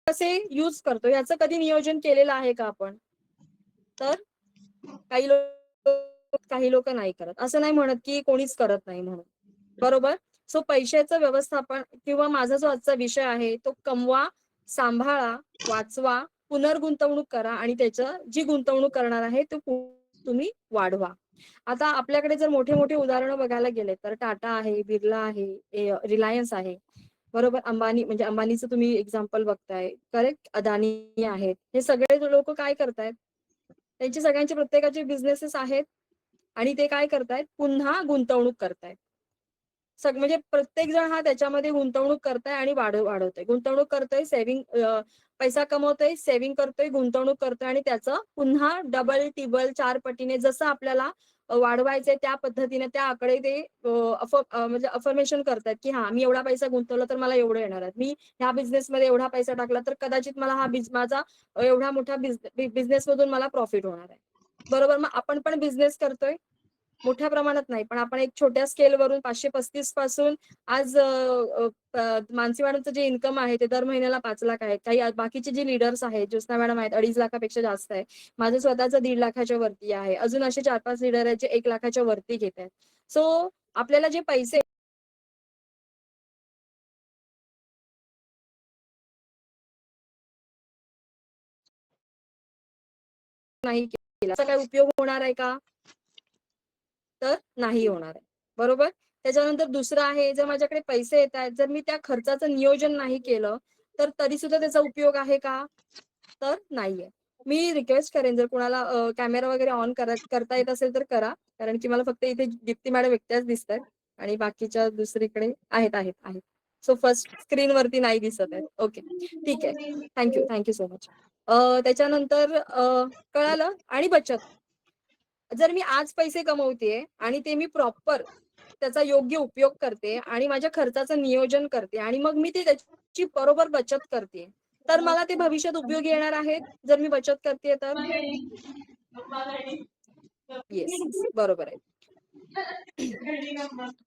कसे यूज करतो याचं कधी नियोजन केलेलं आहे का आपण? तर काही लोक नाही करत. असं नाही म्हणत की कोणीच करत नाही म्हणून, बरोबर. सो पैशाचं व्यवस्थापन किंवा माझा जो आजचा विषय आहे तो कमवा, सांभाळा, वाचवा, पुनर्गुंतवणूक करा आणि त्याचं जी गुंतवणूक करणार आहे ते तुम्ही वाढवा. आता आपल्याकडे जर मोठे मोठे उदाहरणं बघायला गेले तर टाटा आहे, बिर्ला आहे, रिलायन्स आहे, बरोबर. अंबानी म्हणजे अंबानीचं तुम्ही एक्झाम्पल बघताय, करेक्ट. अदानी आहेत. हे सगळे लोक काय करतायत? त्यांचे सगळ्यांचे प्रत्येकाचे बिझनेसेस आहेत आणि ते काय करतायत? पुन्हा गुंतवणूक करतायत. म्हणजे प्रत्येक जण हा त्याच्यामध्ये गुंतवणूक करताय आणि वाढवतोय. गुंतवणूक करतोय, सेव्हिंग, पैसा कमवतोय, सेव्हिंग करतोय, गुंतवणूक करतोय आणि त्याचं पुन्हा डबल, टिबल, 4 पटीने जसं आपल्याला वाढवायचंय त्या पद्धतीने त्या आकडे ते म्हणजे अफर्मेशन करतायत की हा मी एवढा पैसा गुंतवला तर मला एवढं येणार आहे. मी ह्या बिझनेसमध्ये एवढा पैसा टाकला तर कदाचित मला माझा एवढा मोठा बिझनेस मधून मला प्रॉफिट होणार आहे. बरोबर. मग आपण पण बिझनेस करतोय. मोठ्या प्रमाणात नाही, पण आपण एक छोट्या स्केलवरून 535 पासून आज मानसी मॅडमचं जे इन्कम आहे ते दर महिन्याला 5 लाख आहे. काही बाकीचे जे लीडर्स आहेत, ज्योत्स्ना मॅडम आहेत, 2.5 लाखापेक्षा जास्त आहे. माझं स्वतःचं 1.5 लाखाच्या वरती आहे. अजून असे 4-5 लीडर आहेत जे 1 लाखाच्या वरती घेत आहेत. सो आपल्याला जे पैसे नाही केला त्याचा काय उपयोग होणार आहे का? तर नाही होणार आहे. बरोबर. त्याच्यानंतर दुसरं आहे, जर माझ्याकडे पैसे येत आहेत, जर मी त्या खर्चाचं नियोजन नाही केलं तर तरी सुद्धा त्याचा उपयोग आहे का? तर नाहीये. मी रिक्वेस्ट करेन जर कोणाला कॅमेरा वगैरे ऑन करता येत असेल तर करा. कारण की मला फक्त इथे दीप्ती मॅडम एकट्याच दिसतायत आणि बाकीच्या दुसरीकडे आहेत. सो फर्स्ट स्क्रीनवरती नाही दिसत आहेत. ओके, ठीक आहे. Thank you so much. त्याच्यानंतर कळालं. आणि बचत. जर मी आज पैसे कमवतेय आणि ते मी प्रॉपर त्याचा योग्य उपयोग करते आणि माझ्या खर्चाचं नियोजन करते आणि मग मी त्याची बरोबर बचत करते, तर मला ते भविष्यात उपयोगी येणार आहेत. जर मी बचत करते तर येस, बरोबर आहे.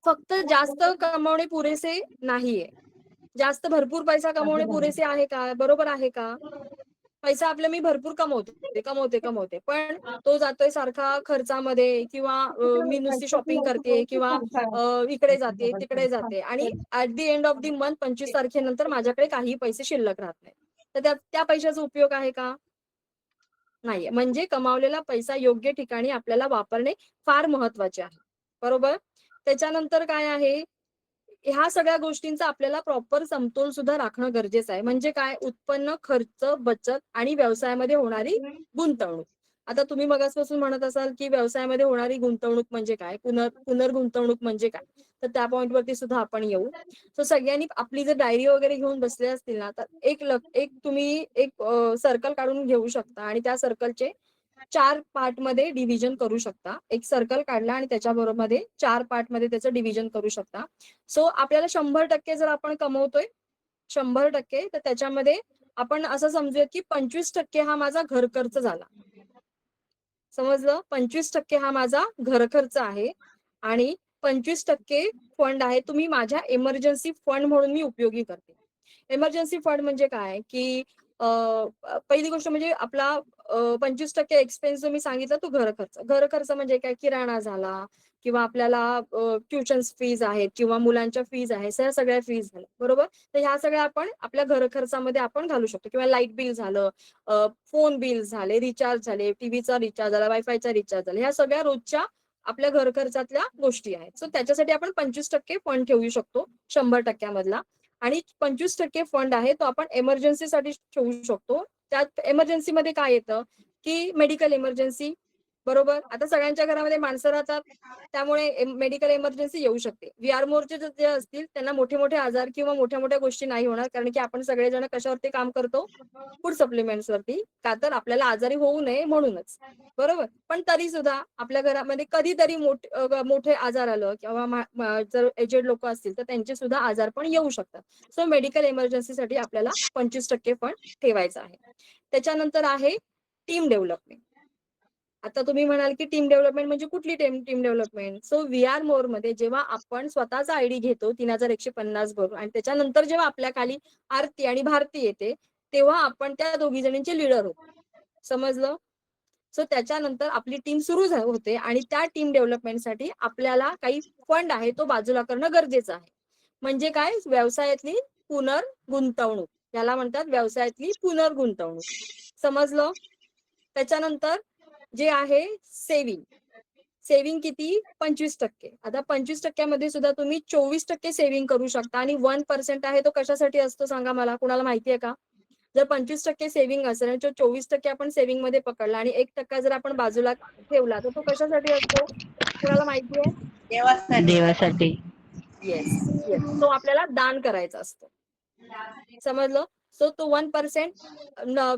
फक्त जास्त कमवणे पुरेसे नाहीये. जास्त भरपूर पैसा कमवणे पुरेसे आहे का? बरोबर आहे का? पैसा आपला मी भरपूर कमवते. पण तो जातोय सारखा खर्चामध्ये किंवा मी नुसती शॉपिंग करते किंवा इकडे जाते, तिकडे जाते आणि at the end of the month 25 तारखेनंतर माझ्याकडे काही पैसे शिल्लक राहत नाही. तर त्या पैशाचा उपयोग आहे का? नाहीये. म्हणजे कमावलेला पैसा योग्य ठिकाणी आपल्याला वापरणे फार महत्वाचे आहे. बरोबर. त्याच्यानंतर काय आहे, ह्या सगळ्या गोष्टींचा आपल्याला प्रॉपर समतोल सुद्धा राखणं गरजेचं आहे. म्हणजे काय? उत्पन्न, खर्च, बचत आणि व्यवसायामध्ये होणारी गुंतवणूक. आता तुम्ही मगासपासून म्हणत असाल की व्यवसायामध्ये होणारी गुंतवणूक म्हणजे काय? पुनर्गुंतवणूक म्हणजे काय? तर त्या पॉइंटवरती सुद्धा आपण येऊ. सो सगळ्यांनी आपली जर डायरी वगैरे घेऊन बसले असतील ना, तर एक तुम्ही एक सर्कल काढून घेऊ शकता आणि त्या सर्कलचे 4 पार्टमध्ये डिव्हिजन करू शकता. एक सर्कल काढला आणि त्याच्याबरोबर 4 पार्टमध्ये त्याचं डिव्हिजन करू शकता. सो आपल्याला 100% जर आपण कमवतोय 100%, तर त्याच्यामध्ये आपण असं समजूयात की 25% हा माझा घर खर्च झाला. समजलं? 25% हा माझा घर खर्च आहे आणि 25% फंड आहे तुम्ही माझ्या इमर्जन्सी फंड म्हणून मी उपयोगी करते. इमर्जन्सी फंड म्हणजे काय? की पहिली गोष्ट म्हणजे आपला 25% एक्सपेन्स जो मी सांगितला तो घर खर्च. घर खर्च म्हणजे काय? किराणा झाला किंवा आपल्याला ट्युशन्स फीज आहेत किंवा मुलांच्या फीज आहेत, ह्या सगळ्या फीज झाल्या. बरोबर. तर ह्या सगळ्या आपण आपल्या घर खर्चामध्ये आपण घालू शकतो किंवा लाईट बिल झालं, फोन बिल झाले, रिचार्ज झाले, टीव्हीचा रिचार्ज झाला, वायफायचा रिचार्ज झाला, ह्या सगळ्या रोजच्या आपल्या घर खर्चातल्या गोष्टी आहेत. सो त्याच्यासाठी आपण 25% फंड ठेवू शकतो 100% मधला आणि 25% फंड आहे तो आपण इमर्जन्सीसाठी ठेवू शकतो. त्यात इमर्जन्सी मध्ये काय येतं की मेडिकल इमर्जन्सी. बरोबर. आता सगळ्यांच्या घरामध्ये माणसं राहतात, त्यामुळे मेडिकल इमर्जन्सी येऊ शकते. वी मोरचे जे असतील त्यांना मोठे मोठे आजार किंवा मोठ्या मोठ्या गोष्टी नाही होणार, कारण की आपण सगळेजण कशावरती काम करतो? फूड सप्लिमेंट्स वरती. का तर आपल्याला आजारी होऊ नये म्हणूनच. बरोबर. पण तरी सुद्धा आपल्या घरामध्ये कधीतरी मोठे आजार आलं किंवा जर एजेड लोक असतील तर त्यांचे सुद्धा आजार पण येऊ शकतात. सो मेडिकल इमर्जन्सीसाठी आपल्याला 25% फंड ठेवायचा आहे. त्याच्यानंतर आहे टीम डेव्हलपमेंट. आता तुम्ही म्हणाल की टीम डेव्हलपमेंट म्हणजे कुठली टीम डेव्हलपमेंट? सो मोर मध्ये जेव्हा आपण स्वतःचा आयडी घेतो 3150 भरून आणि त्याच्यानंतर जेव्हा आपल्या खाली आरती आणि भारती येते, तेव्हा आपण त्या दोघी जणींचे लीडर होतो. समजलं? सो त्याच्यानंतर आपली टीम सुरू होते आणि त्या टीम डेव्हलपमेंटसाठी आपल्याला काही फंड आहे तो बाजूला करणं गरजेचं आहे. म्हणजे काय? व्यवसायातली पुनर्गुंतवणूक, याला म्हणतात व्यवसायातली पुनर्गुंतवणूक. समजलं? त्याच्यानंतर जे आहे सेव्हिंग. सेव्हिंग किती? 25%. आता 25% सुद्धा तुम्ही 24% सेव्हिंग करू शकता आणि 1% आहे तो कशासाठी असतो सांगा मला, कुणाला माहितीये का? जर 25% सेव्हिंग असेल आणि 24% आपण सेव्हिंग मध्ये पकडला आणि 1% जर आपण बाजूला ठेवला तर तो कशासाठी असतो? कुणाला माहितीये? देवासाठी. येस येस, तो आपल्याला दान करायचा असतो. समजलं? सो तो 1%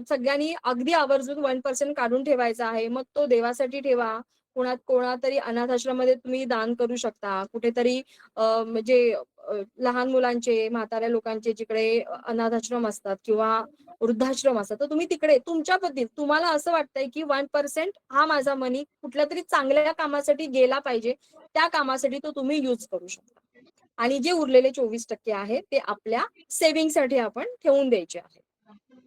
सगळ्यांनी अगदी आवर्जून 1% काढून ठेवायचा आहे. मग तो देवासाठी ठेवा, कोणातरी अनाथ आश्रममध्ये तुम्ही दान करू शकता, कुठेतरी म्हणजे लहान मुलांचे, म्हाताऱ्या लोकांचे जिकडे अनाथ आश्रम असतात किंवा वृद्धाश्रम असतात, तर तुम्ही तिकडे तुमच्या पद्धतीत तुम्हाला असं वाटतंय की 1% हा माझा मनी कुठल्या तरी चांगल्या कामासाठी गेला पाहिजे, त्या कामासाठी तो तुम्ही युज करू शकता. आणि जे उरलेले 24% आहे ते आपल्या सेव्हिंगसाठी आपण ठेवून द्यायचे आहे.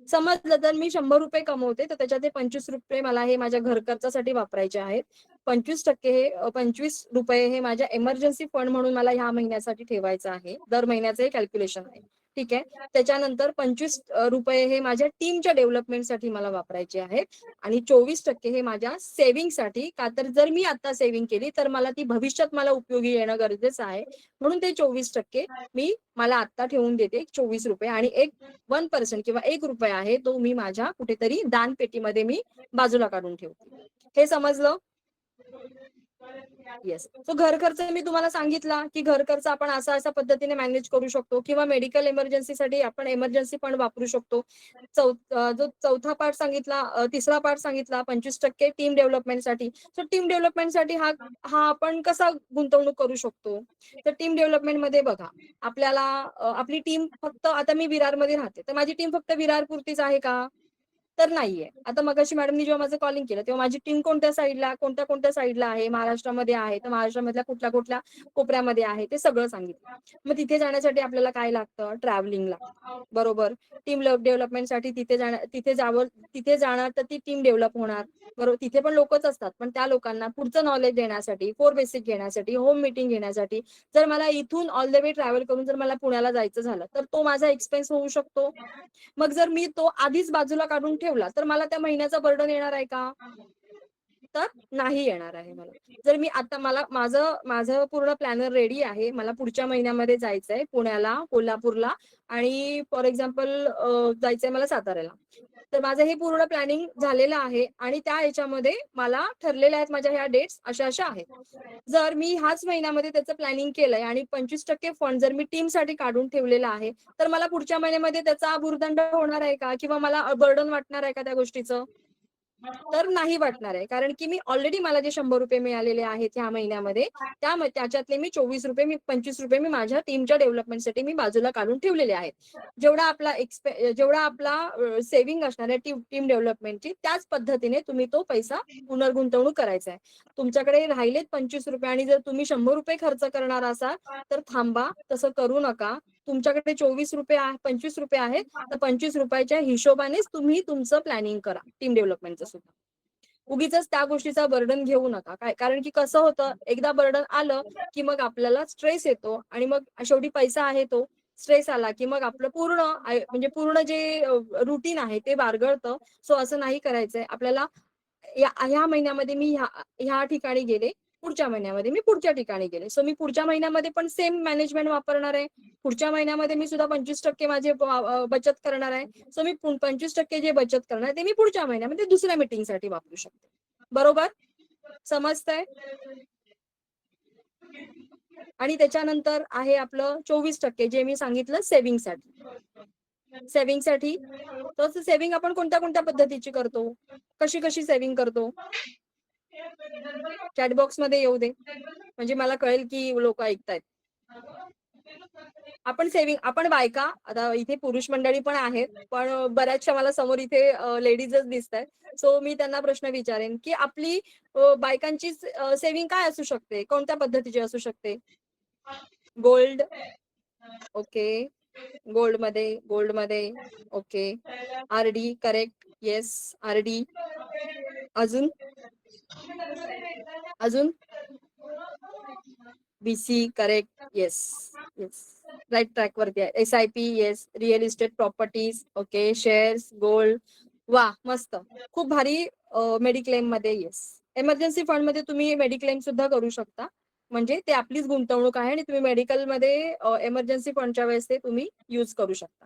समजलं? तर मी 100 रुपये कमवते तर त्याच्यात 25 रुपये मला हे माझ्या घर खर्चासाठी वापरायचे आहेत. 25 रुपये हे माझ्या इमर्जन्सी फंड म्हणून मला ह्या महिन्यासाठी ठेवायचं आहे. दर महिन्याचं हे कॅल्क्युलेशन आहे. ठीक आहे. त्याच्यानंतर 25 रुपये हे माझ्या टीमच्या डेव्हलपमेंटसाठी मला वापरायचे आहेत आणि 24% हे माझ्या सेव्हिंगसाठी, का तर जर मी आता सेव्हिंग केली तर मला ती भविष्यात मला उपयोगी येणं गरजेचं आहे. म्हणून ते 24% मला आता ठेवून देते 24 रुपये आणि 1% किंवा 1 रुपया आहे तो मी माझ्या कुठेतरी दानपेटीमध्ये मी बाजूला काढून ठेवते. हे समजलं? येस. सो घर खर्च मी तुम्हाला सांगितला की घर खर्च आपण असा पद्धतीने मॅनेज करू शकतो किंवा मेडिकल इमर्जन्सीसाठी आपण इमर्जन्सी फंड वापरू शकतो. जो चौथा पार्ट सांगितला, तिसरा पार्ट सांगितला 25% टीम डेव्हलपमेंटसाठी. सो टीम डेव्हलपमेंटसाठी हा आपण कसा गुंतवणूक करू शकतो? तर टीम डेव्हलपमेंटमध्ये बघा, आपल्याला आपली टीम फक्त, आता मी विरारमध्ये राहते तर माझी टीम फक्त विरार पुरतीच आहे का? तर नाहीये. आता मगाशी मॅडमनी जेव्हा माझं कॉलिंग केलं तेव्हा माझी टीम कोणत्या साईडला आहे, महाराष्ट्रामध्ये आहे, तर महाराष्ट्रामधल्या कुठल्या कोपऱ्यामध्ये आहे ते सगळं सांगितलं. मग तिथे जाण्यासाठी आपल्याला काय लागतं? ट्रॅव्हलिंग लागतं. बरोबर. टीम डेव्हलपमेंटसाठी तिथे जाणार तर ती टीम डेव्हलप होणार. बरोबर. तिथे पण लोकच असतात, पण त्या लोकांना पुढचं नॉलेज देण्यासाठी, कोर बेसिक घेण्यासाठी, होम मीटिंग घेण्यासाठी जर मला इथून ऑल द वे ट्रॅव्हल करून जर मला पुण्याला जायचं झालं तर तो माझा एक्सपेन्स होऊ शकतो. मग जर मी तो आधीच बाजूला काढून ठेवला तर मला त्या महिन्याचा बर्डन येणार आहे का? तर नाही येणार आहे मला. जर मी आता माझं पूर्ण प्लॅनर रेडी आहे, मला पुढच्या महिन्यामध्ये जायचंय पुण्याला, कोल्हापूरला आणि फॉर एक्झाम्पल जायचंय मला साताऱ्याला. तर माझं हे पूर्ण प्लॅनिंग झालेलं आहे आणि त्या ह्याच्यामध्ये मला ठरलेल्या आहेत माझ्या ह्या डेट्स अशा आहेत. जर मी ह्याच महिन्यामध्ये त्याचं प्लॅनिंग केलंय आणि 25% फंड जर मी टीमसाठी काढून ठेवलेला आहे तर मला पुढच्या महिन्यामध्ये त्याचा भुर्दंड होणार आहे का? किंवा मला बर्डन वाटणार आहे का त्या गोष्टीचं? तर नाही वाटणार आहे. कारण की मी ऑलरेडी मला जे 100 रुपये मिळालेले आहेत ह्या महिन्यामध्ये, त्याच्यातले मी 24 रुपये, 25 रुपये मी माझ्या टीमच्या डेव्हलपमेंटसाठी मी बाजूला काढून ठेवलेले आहेत. जेवढा आपला सेव्हिंग असणार आहे टीम डेव्हलपमेंटची, त्याच पद्धतीने तुम्ही तो पैसा पुनर्गुंतवणूक करायचा आहे. तुमच्याकडे राहिलेत 25 रुपये आणि जर तुम्ही 100 रुपये खर्च करणार असाल तर थांबा, तसं करू नका. तुमच्याकडे 24 रुपये 25 रुपये आहेत तर 25 रुपयाच्या हिशोबानेच तुम्ही तुमचं प्लॅनिंग करा टीम डेव्हलपमेंटचं सुद्धा. उगीच त्या गोष्टीचा बर्डन घेऊ नका. काय, कारण की कसं होतं, एकदा बर्डन आलं की मग आपल्याला स्ट्रेस येतो आणि मग शेवटी पैसा आहे तो स्ट्रेस आला की मग आपलं म्हणजे पूर्ण जे रुटीन आहे ते बारगळतं. सो असं नाही करायचंय आपल्याला. ह्या महिन्यामध्ये मी ह्या ठिकाणी गेले, पुढच्या महिन्यामध्ये मी पुढच्या ठिकाणी गेले. सो मी पुढच्या महिन्यामध्ये पण सेम मॅनेजमेंट वापरणार आहे. पुढच्या महिन्यामध्ये मी सुद्धा 25% माझे बचत करणार आहे. सो मी 25% जे बचत करणार ते मी पुढच्या महिन्यामध्ये दुसऱ्या मीटिंगसाठी वापरू शकते. बरोबर? समजतंय? आणि त्याच्यानंतर आहे आपलं 24% जे मी सांगितलं सेव्हिंगसाठी. तर सेव्हिंग आपण कोणत्या पद्धतीची करतो? कशी सेव्हिंग करतो? चॅट बॉक्स मध्ये येऊ दे म्हणजे मला कळेल की लोक ऐकतायत. आपण बायका, आता इथे पुरुष मंडळी पण आहेत पण बऱ्याचशा मला समोर इथे लेडीजच दिसत आहेत. सो मी त्यांना प्रश्न विचारेन की आपली बायकांची सेव्हिंग काय असू शकते, कोणत्या पद्धतीची असू शकते? Gold, okay. गोल्डमध्ये okay. RD correct, yes RD. अजून अजून BC correct, yes yes, right track वरती आहे. SIP yes, real estate properties okay, shares, gold, वा मस्त, खूप भारी. मेडिक्लेम मध्ये येस, एमर्जन्सी फंड मध्ये तुम्ही मेडिक्लेम सुद्धा करू शकता. म्हणजे ते आपलीच गुंतवणूक आहे आणि तुम्ही मेडिकल मध्ये एमर्जन्सी फंडच्या वेळेस ते तुम्ही युज करू शकता.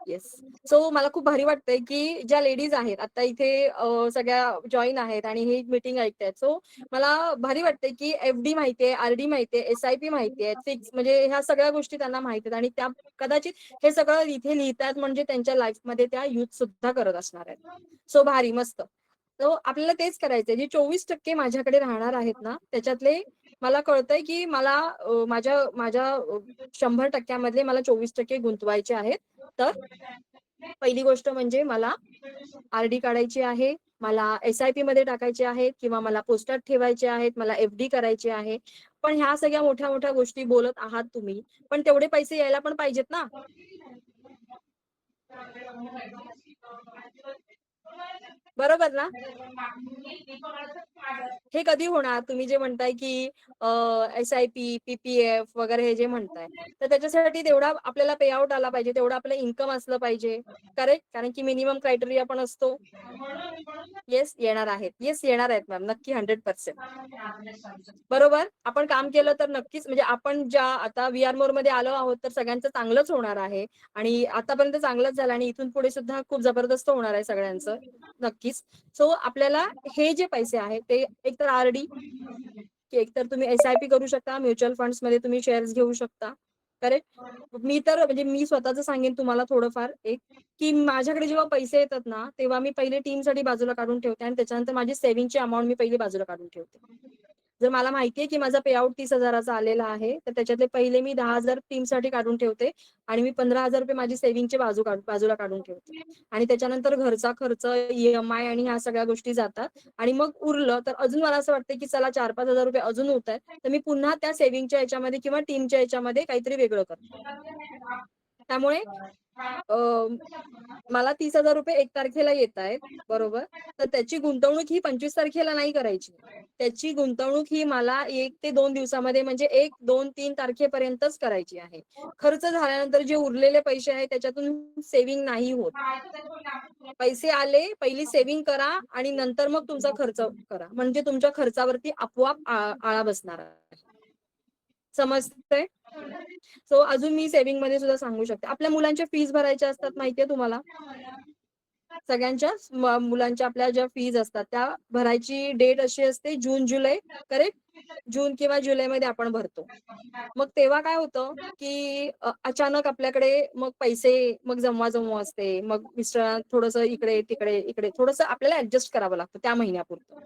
येस. सो मला खूप भारी वाटतंय की ज्या लेडीज आहेत आता इथे सगळ्या जॉईन आहेत आणि ही मीटिंग ऐकतायत. सो मला भारी वाटतंय की FD माहितीये, RD माहितीये, SIP माहितीये, फिक्स, म्हणजे ह्या सगळ्या गोष्टी त्यांना माहित आहेत आणि त्या कदाचित हे सगळं इथे लिहितात म्हणजे त्यांच्या लाईफमध्ये त्या यूज सुद्धा करत असणार आहेत. सो भारी, मस्त. तो आपल्याला तेच करायचंय. जे 24% माझ्याकडे राहणार आहेत ना, त्याच्यातले मला कळतंय की मला माझ्या माझ्या 100% मधले मला 24% गुंतवायचे आहेत. तर पहिली गोष्ट म्हणजे मला RD काढायची आहे, मला SIP मध्ये टाकायचे आहेत किंवा मला पोस्टात ठेवायचे आहेत, मला FD करायचे आहे. पण ह्या सगळ्या मोठ्या मोठ्या गोष्टी बोलत आहात तुम्ही, पण तेवढे पैसे यायला पण पाहिजेत ना. बरोबर ना. हे कधी होणार? तुम्ही जे म्हणताय की SIP, PPF वगैरे हे जे म्हणताय, तर त्याच्यासाठी तेवढा आपल्याला पे आउट आला पाहिजे, तेवढा आपलं इन्कम असलं पाहिजे. करेक्ट? कारण की मिनिमम क्रायटेरिया पण असतो. येस, येणार आहेत. येस, येणार आहेत मॅम, नक्की 100%. बरोबर. आपण काम केलं तर नक्कीच, म्हणजे आपण ज्या आता VR मोर मध्ये आलो आहोत तर सगळ्यांचं चांगलंच होणार आहे आणि आतापर्यंत चांगलंच झालं आणि इथून पुढे सुद्धा खूप जबरदस्त होणार आहे सगळ्यांचं, नक्कीच. सो आपल्याला हे जे पैसे आहेत ते एकतर RD की एकतर तुम्ही SIP करू शकता, म्युच्युअल फंड्स मध्ये तुम्ही शेअर्स घेऊ शकता. करेक्ट. मी तर म्हणजे मी स्वतःच सांगेन तुम्हाला थोडंफार एक, की माझ्याकडे जेव्हा पैसे येतात ना तेव्हा मी पहिले टीमसाठी बाजूला काढून ठेवते आणि त्याच्यानंतर माझी सेव्हिंगची अमाऊंट मी पहिली बाजूला काढून ठेवते. जर मला माहितीये की माझा पेआउट 30,000चा आलेला आहे तर त्याच्यातले पहिले मी 10,000 टीमसाठी काढून ठेवते आणि मी 15,000 रुपये माझी सेव्हिंगची बाजूला काढून ठेवते आणि त्याच्यानंतर घरचा खर्च, EMI आणि ह्या सगळ्या गोष्टी जातात आणि मग उरलं तर अजून मला असं वाटतं की चला 4-5 हजार रुपये अजून होत आहेत, तर मी पुन्हा त्या सेव्हिंगच्या याच्यामध्ये किंवा टीमच्या याच्यामध्ये काहीतरी वेगळं करते. त्यामुळे अ, मला 30,000 रुपये 1 तारखेला येत आहेत, बरोबर. तर त्याची गुंतवणूक ही 25 तारखेला नाही करायची. त्याची गुंतवणूक ही मला 1 ते 2 दिवसामध्ये म्हणजे 1, 2, 3 तारखेपर्यंतच करायची आहे. खर्च झाल्यानंतर जे उरलेले पैसे आहेत त्याच्यातून सेव्हिंग नाही होत. पैसे आले, पहिली सेव्हिंग करा आणि नंतर मग तुमचा खर्च करा. म्हणजे तुमच्या खर्चावरती आपोआप आळा बसणार आहे. समजतंय? सो अजून मी सेव्हिंग मध्ये सुद्धा सांगू शकते. आपल्या मुलांच्या फीज भरायच्या असतात, माहितीये तुम्हाला? सगळ्यांच्या मुलांच्या आपल्या ज्या फीज असतात त्या भरायची डेट अशी असते जून जुलै, करेक्ट. जून किंवा जुलैमध्ये आपण भरतो. मग तेव्हा काय होतं की अचानक आपल्याकडे मग पैसे मग जमवा असते. मग मिस्टर थोडंसं इकडे तिकडे इकडे थोडंसं आपल्याला ऍडजस्ट करावं लागतं त्या महिन्यापुरतं.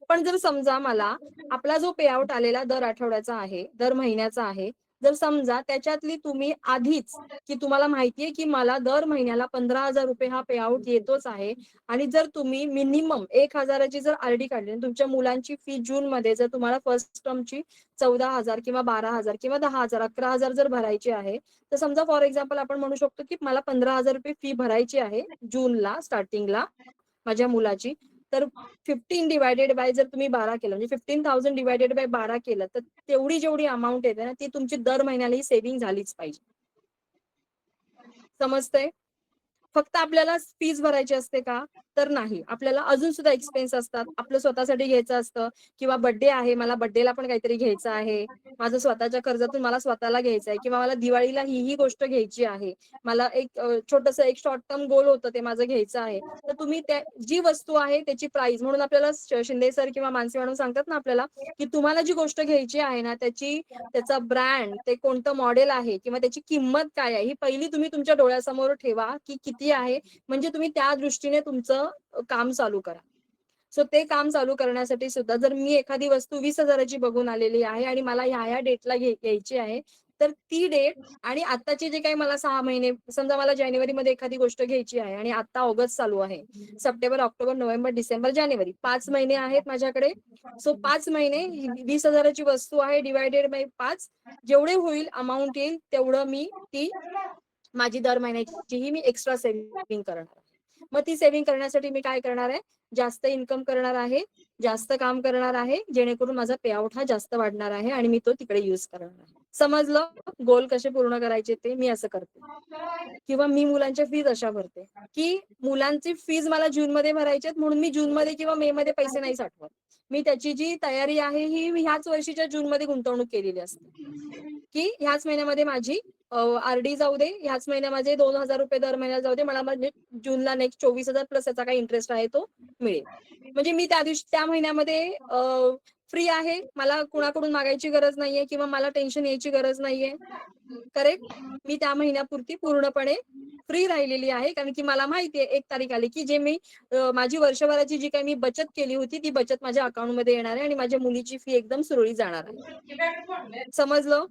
पण जर समजा मला आपला जो पेआउट आलेला दर आठवड्याचा आहे, दर महिन्याचा आहे, जर समजा त्याच्यातली तुम्ही आधीच, की तुम्हाला माहितीये की मला दर महिन्याला 15,000 रुपये हा पेआउट येतोच आहे आणि जर तुम्ही मिनिमम 1,000ची जर RD काढली आणि तुमच्या मुलांची फी जून मध्ये जर तुम्हाला फर्स्ट टर्मची 14,000 किंवा 12,000 किंवा 10,000 11,000 जर भरायची आहे, तर समजा फॉर एक्झाम्पल आपण म्हणू शकतो की मला 15,000 रुपये फी भरायची आहे जूनला स्टार्टिंगला माझ्या मुलाची. तर 15 डिवायडेड बाय जर तुम्ही 12 केलं म्हणजे 15,000 डिवायडेड बाय 12 केलं तर तेवढी जेवढी अमाऊंट येते ना ती तुमची दर महिन्याला ही सेव्हिंग झालीच पाहिजे. समजतंय? फक्त आपल्याला फीज भरायची असते का? तर नाही. आपल्याला अजून सुद्धा एक्सपेन्स असतात. आपलं स्वतःसाठी घ्यायचं असतं किंवा बर्थडे आहे, मला बर्थडेला पण काहीतरी घ्यायचं आहे. माझं स्वतःच्या कर्जातून मला स्वतःला घ्यायचं आहे किंवा मला दिवाळीला ही गोष्ट घ्यायची आहे. मला एक छोटंसं एक शॉर्ट टर्म गोल होतं ते माझं घ्यायचं आहे. तर तुम्ही त्या जी वस्तू आहे त्याची प्राइस म्हणून आपल्याला शिंदे सर किंवा मानसी मॅडम सांगतात ना आपल्याला, की तुम्हाला जी गोष्ट घ्यायची आहे ना त्याचा ब्रँड, ते कोणतं मॉडेल आहे किंवा त्याची किंमत काय आहे, ही पहिली तुम्ही तुमच्या डोळ्यासमोर ठेवा, की किती आहे. म्हणजे तुम्ही त्या दृष्टीने तुमचं काम चालू करा. सो ते काम चालू करण्यासाठी सुद्धा जर मी एखादी वस्तू 20,000ची बघून आलेली आहे आणि मला ह्या डेटला घ्यायची आहे, तर ती डेट आणि आत्ताचे जे काही मला 6 महिने, समजा मला जानेवारीमध्ये एखादी गोष्ट घ्यायची आहे आणि आता ऑगस्ट चालू आहे. सप्टेंबर, ऑक्टोबर, नोव्हेंबर, डिसेंबर, जानेवारी 5 महिने आहेत माझ्याकडे. सो 5 महिने 20,000ची वस्तू आहे डिवायडेड बाय 5, जेवढे होईल अमाऊंट येईल तेवढं मी ती माझी दर महिन्याची ही मी एक्स्ट्रा सेव्हिंग करणार आहे. मग ती सेव्हिंग करण्यासाठी मी काय करणार आहे, जास्त इन्कम करणार आहे, जास्त काम करणार आहे, जेणेकरून माझा पेआउट हा जास्त वाढणार आहे आणि मी तो तिकडे युज करणार आहे. समजलं गोल कसे पूर्ण करायचे ते मी असं करते. किंवा मी मुलांच्या फीज अशा भरते की मुलांची फीज मला जून मध्ये भरायची आहेत, म्हणून मी जून मध्ये किंवा मे मध्ये पैसे नाही साठवत. मी त्याची जी तयारी आहे ही ह्याच वर्षीच्या जून मध्ये गुंतवणूक केलेली असते की ह्याच महिन्यामध्ये माझी आरडी जाऊ दे, ह्याच महिन्यामध्ये 2,000 रुपये दर महिन्याला जाऊ दे, मला म्हणजे जूनला नेक्स्ट 24,000 प्लस याचा काही इंटरेस्ट आहे तो मिळेल. म्हणजे मी त्या दिवशी त्या महिन्यामध्ये फ्री आहे, मला कुणाकडून मागायची गरज नाहीये किंवा मला टेन्शन यायची गरज नाहीये. करेक्ट. मी त्या महिन्यापुरती पूर्णपणे फ्री राहिलेली आहे, कारण की मला माहितीये 1 तारीख आली की जे मी माझी वर्षभराची जी काही मी बचत केली होती ती बचत माझ्या अकाउंट मध्ये येणार आहे आणि माझ्या मुलीची फी एकदम सुरळीत जाणार आहे. समजलं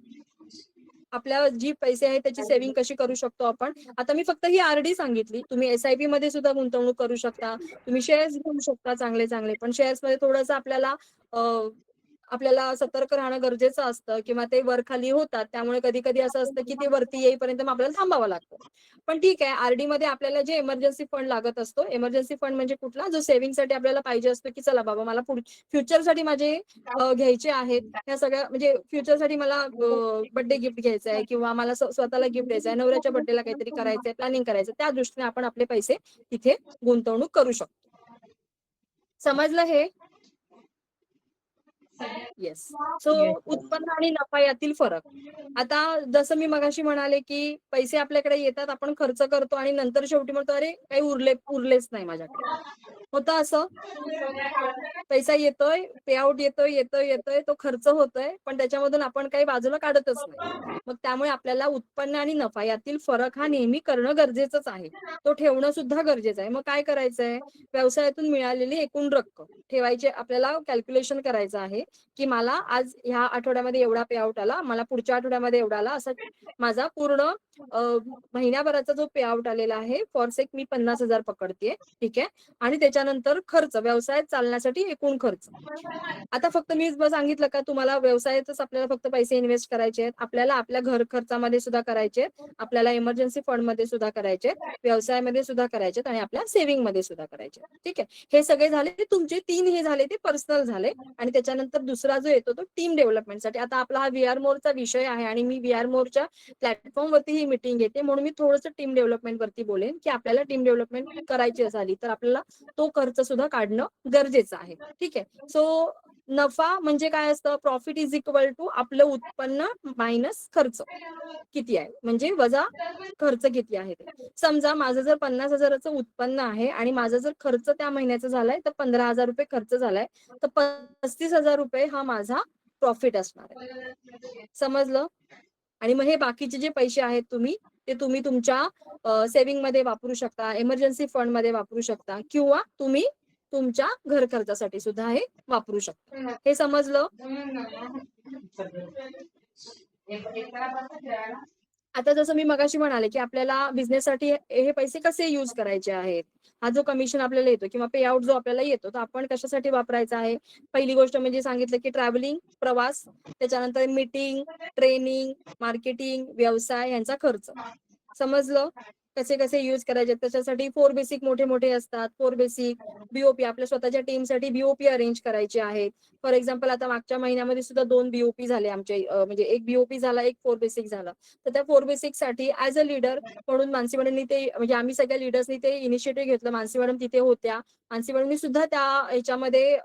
आपल्या जी पैसे आहेत त्याची सेव्हिंग कशी करू शकतो आपण. आता मी फक्त ही आरडी सांगितली, तुम्ही एसआयपी मध्ये सुद्धा गुंतवणूक करू शकता, तुम्ही शेअर्स घेऊ शकता चांगले चांगले, पण शेअर्स मध्ये थोडंसं आपल्याला सतर्क राहणं गरजेचं असतं किंवा ते वर खाली होतात, त्यामुळे कधी कधी असं असतं की ते वरती येईपर्यंत मग आपल्याला थांबावं लागतं. पण ठीक आहे, आरडी मध्ये आपल्याला जे इमर्जन्सी फंड लागत असतो, इमर्जन्सी फंड म्हणजे कुठला, जो सेव्हिंगसाठी आपल्याला पाहिजे असतो की चला बाबा मला फ्युचरसाठी माझे घ्यायचे आहेत, ह्या सगळ्या म्हणजे फ्युचरसाठी मला बर्थडे गिफ्ट घ्यायचं आहे किंवा मला स्वतःला गिफ्ट द्यायचं आहे, नवऱ्याच्या बर्थडेला काहीतरी करायचंय, प्लॅनिंग करायचं, त्या दृष्टीने आपण आपले पैसे तिथे गुंतवणूक करू शकतो. समजलं हे? येस. सो उत्पन्न आणि नफा यातील फरक. आता जसं मी मगाशी म्हणाले की पैसे आपल्याकडे येतात, आपण खर्च करतो आणि नंतर शेवटी म्हणतो अरे काही उरलेच नाही माझ्याकडे. होतं असं, पैसा येतोय, पेआउट येतोय, तो खर्च होतोय, पण त्याच्यामधून आपण काही बाजूला काढतच नाही. मग त्यामुळे आपल्याला उत्पन्न आणि नफा यातील फरक हा नेहमी करणं गरजेचंच आहे, तो ठेवणं सुद्धा गरजेचं आहे. मग काय करायचंय, व्यवसायातून मिळालेली एकूण रक्कम ठेवायची, आपल्याला कॅल्क्युलेशन करायचं आहे की मला आज ह्या आठवड्यामध्ये एवढा पेआउट आला, मला पुढच्या आठवड्यामध्ये एवढा आला, असा माझा पूर्ण महिन्याभराचा जो पेआउट आलेला आहे, फॉर सेक मी 50,000 पकडतेय, ठीक आहे. आणि त्याच्यानंतर खर्च, व्यवसाय चालण्यासाठी एकूण खर्च. आता फक्त मी सांगितलं का तुम्हाला व्यवसायातच आपल्याला फक्त पैसे इन्व्हेस्ट करायचे आहेत, आपल्याला आपल्या घर खर्चामध्ये सुद्धा करायचे, आपल्याला इमर्जन्सी फंड मध्ये सुद्धा करायचे, व्यवसायामध्ये सुद्धा करायचे आणि आपल्या सेव्हिंग मध्ये सुद्धा करायचे. ठीक आहे, हे सगळे झाले ते तुमचे 3 हे झाले ते पर्सनल झाले. आणि त्याच्यानंतर दुसरा जो येतो तो टीम डेव्हलपमेंटसाठी. आता आपला हा व्हीआर मोरचा विषय आहे आणि मी व्हीआर मोरच्या प्लॅटफॉर्मवरती ही मीटिंग घेते, म्हणून मी थोडंसं टीम डेव्हलपमेंट वरती बोलेन की आपल्याला टीम डेव्हलपमेंट करायची झाली तर आपल्याला तो खर्च सुद्धा काढणं गरजेचं आहे. ठीक आहे. सो नफा म्हणजे काय असतं, प्रॉफिट इज इक्वल टू आपलं उत्पन्न मायनस खर्च किती आहे, म्हणजे वजा खर्च किती आहे ते. समजा माझं जर 50,000चं उत्पन्न आहे आणि माझा जर खर्च त्या महिन्याचा झालाय तर 15,000 रुपये खर्च झालाय, तर 35,000 रुपये हा माझा प्रॉफिट असणार आहे. समजलं? आणि मग हे बाकीचे जे पैसे आहेत ते तुम्ही तुमच्या सेव्हिंग मध्ये वापरू शकता, इमर्जन्सी फंड मध्ये वापरू शकता किंवा तुम्ही तुमच्या घर खर्चासाठी सुद्धा हे वापरू शकता. हे समजलं? आता जसं मी मगाशी म्हणाले की आपल्याला बिझनेससाठी हे पैसे कसे युज करायचे आहेत, हा जो कमिशन आपल्याला येतो किंवा पे आउट जो आपल्याला येतो तो आपण कशासाठी वापरायचा आहे. पहिली गोष्ट म्हणजे सांगितलं की ट्रॅव्हलिंग, प्रवास, त्याच्यानंतर मीटिंग, ट्रेनिंग, मार्केटिंग, व्यवसाय यांचा खर्च. समजलं कसे कसे युज करायचे. त्याच्यासाठी 4 बेसिक मोठे मोठे असतात, 4 बेसिक बीओपी आपल्या स्वतःच्या टीमसाठी बीओपी अरेंज करायचे आहेत. फॉर एक्झाम्पल आता मागच्या महिन्यामध्ये सुद्धा 2 बीओपी झाले आमचे, म्हणजे एक बीओपी झाला, एक 4 बेसिक झाला. तर त्या 4 बेसिक साठी ऍज अ लीडर म्हणून मानसी मॅडमनी ते, म्हणजे आम्ही सगळ्या लीडर्सनी ते इनिशिएटिव्ह घेतलं. मानसी मॅडम तिथे होत्या, मानसी मॅडमनी सुद्धा त्या ह्याच्यामध्ये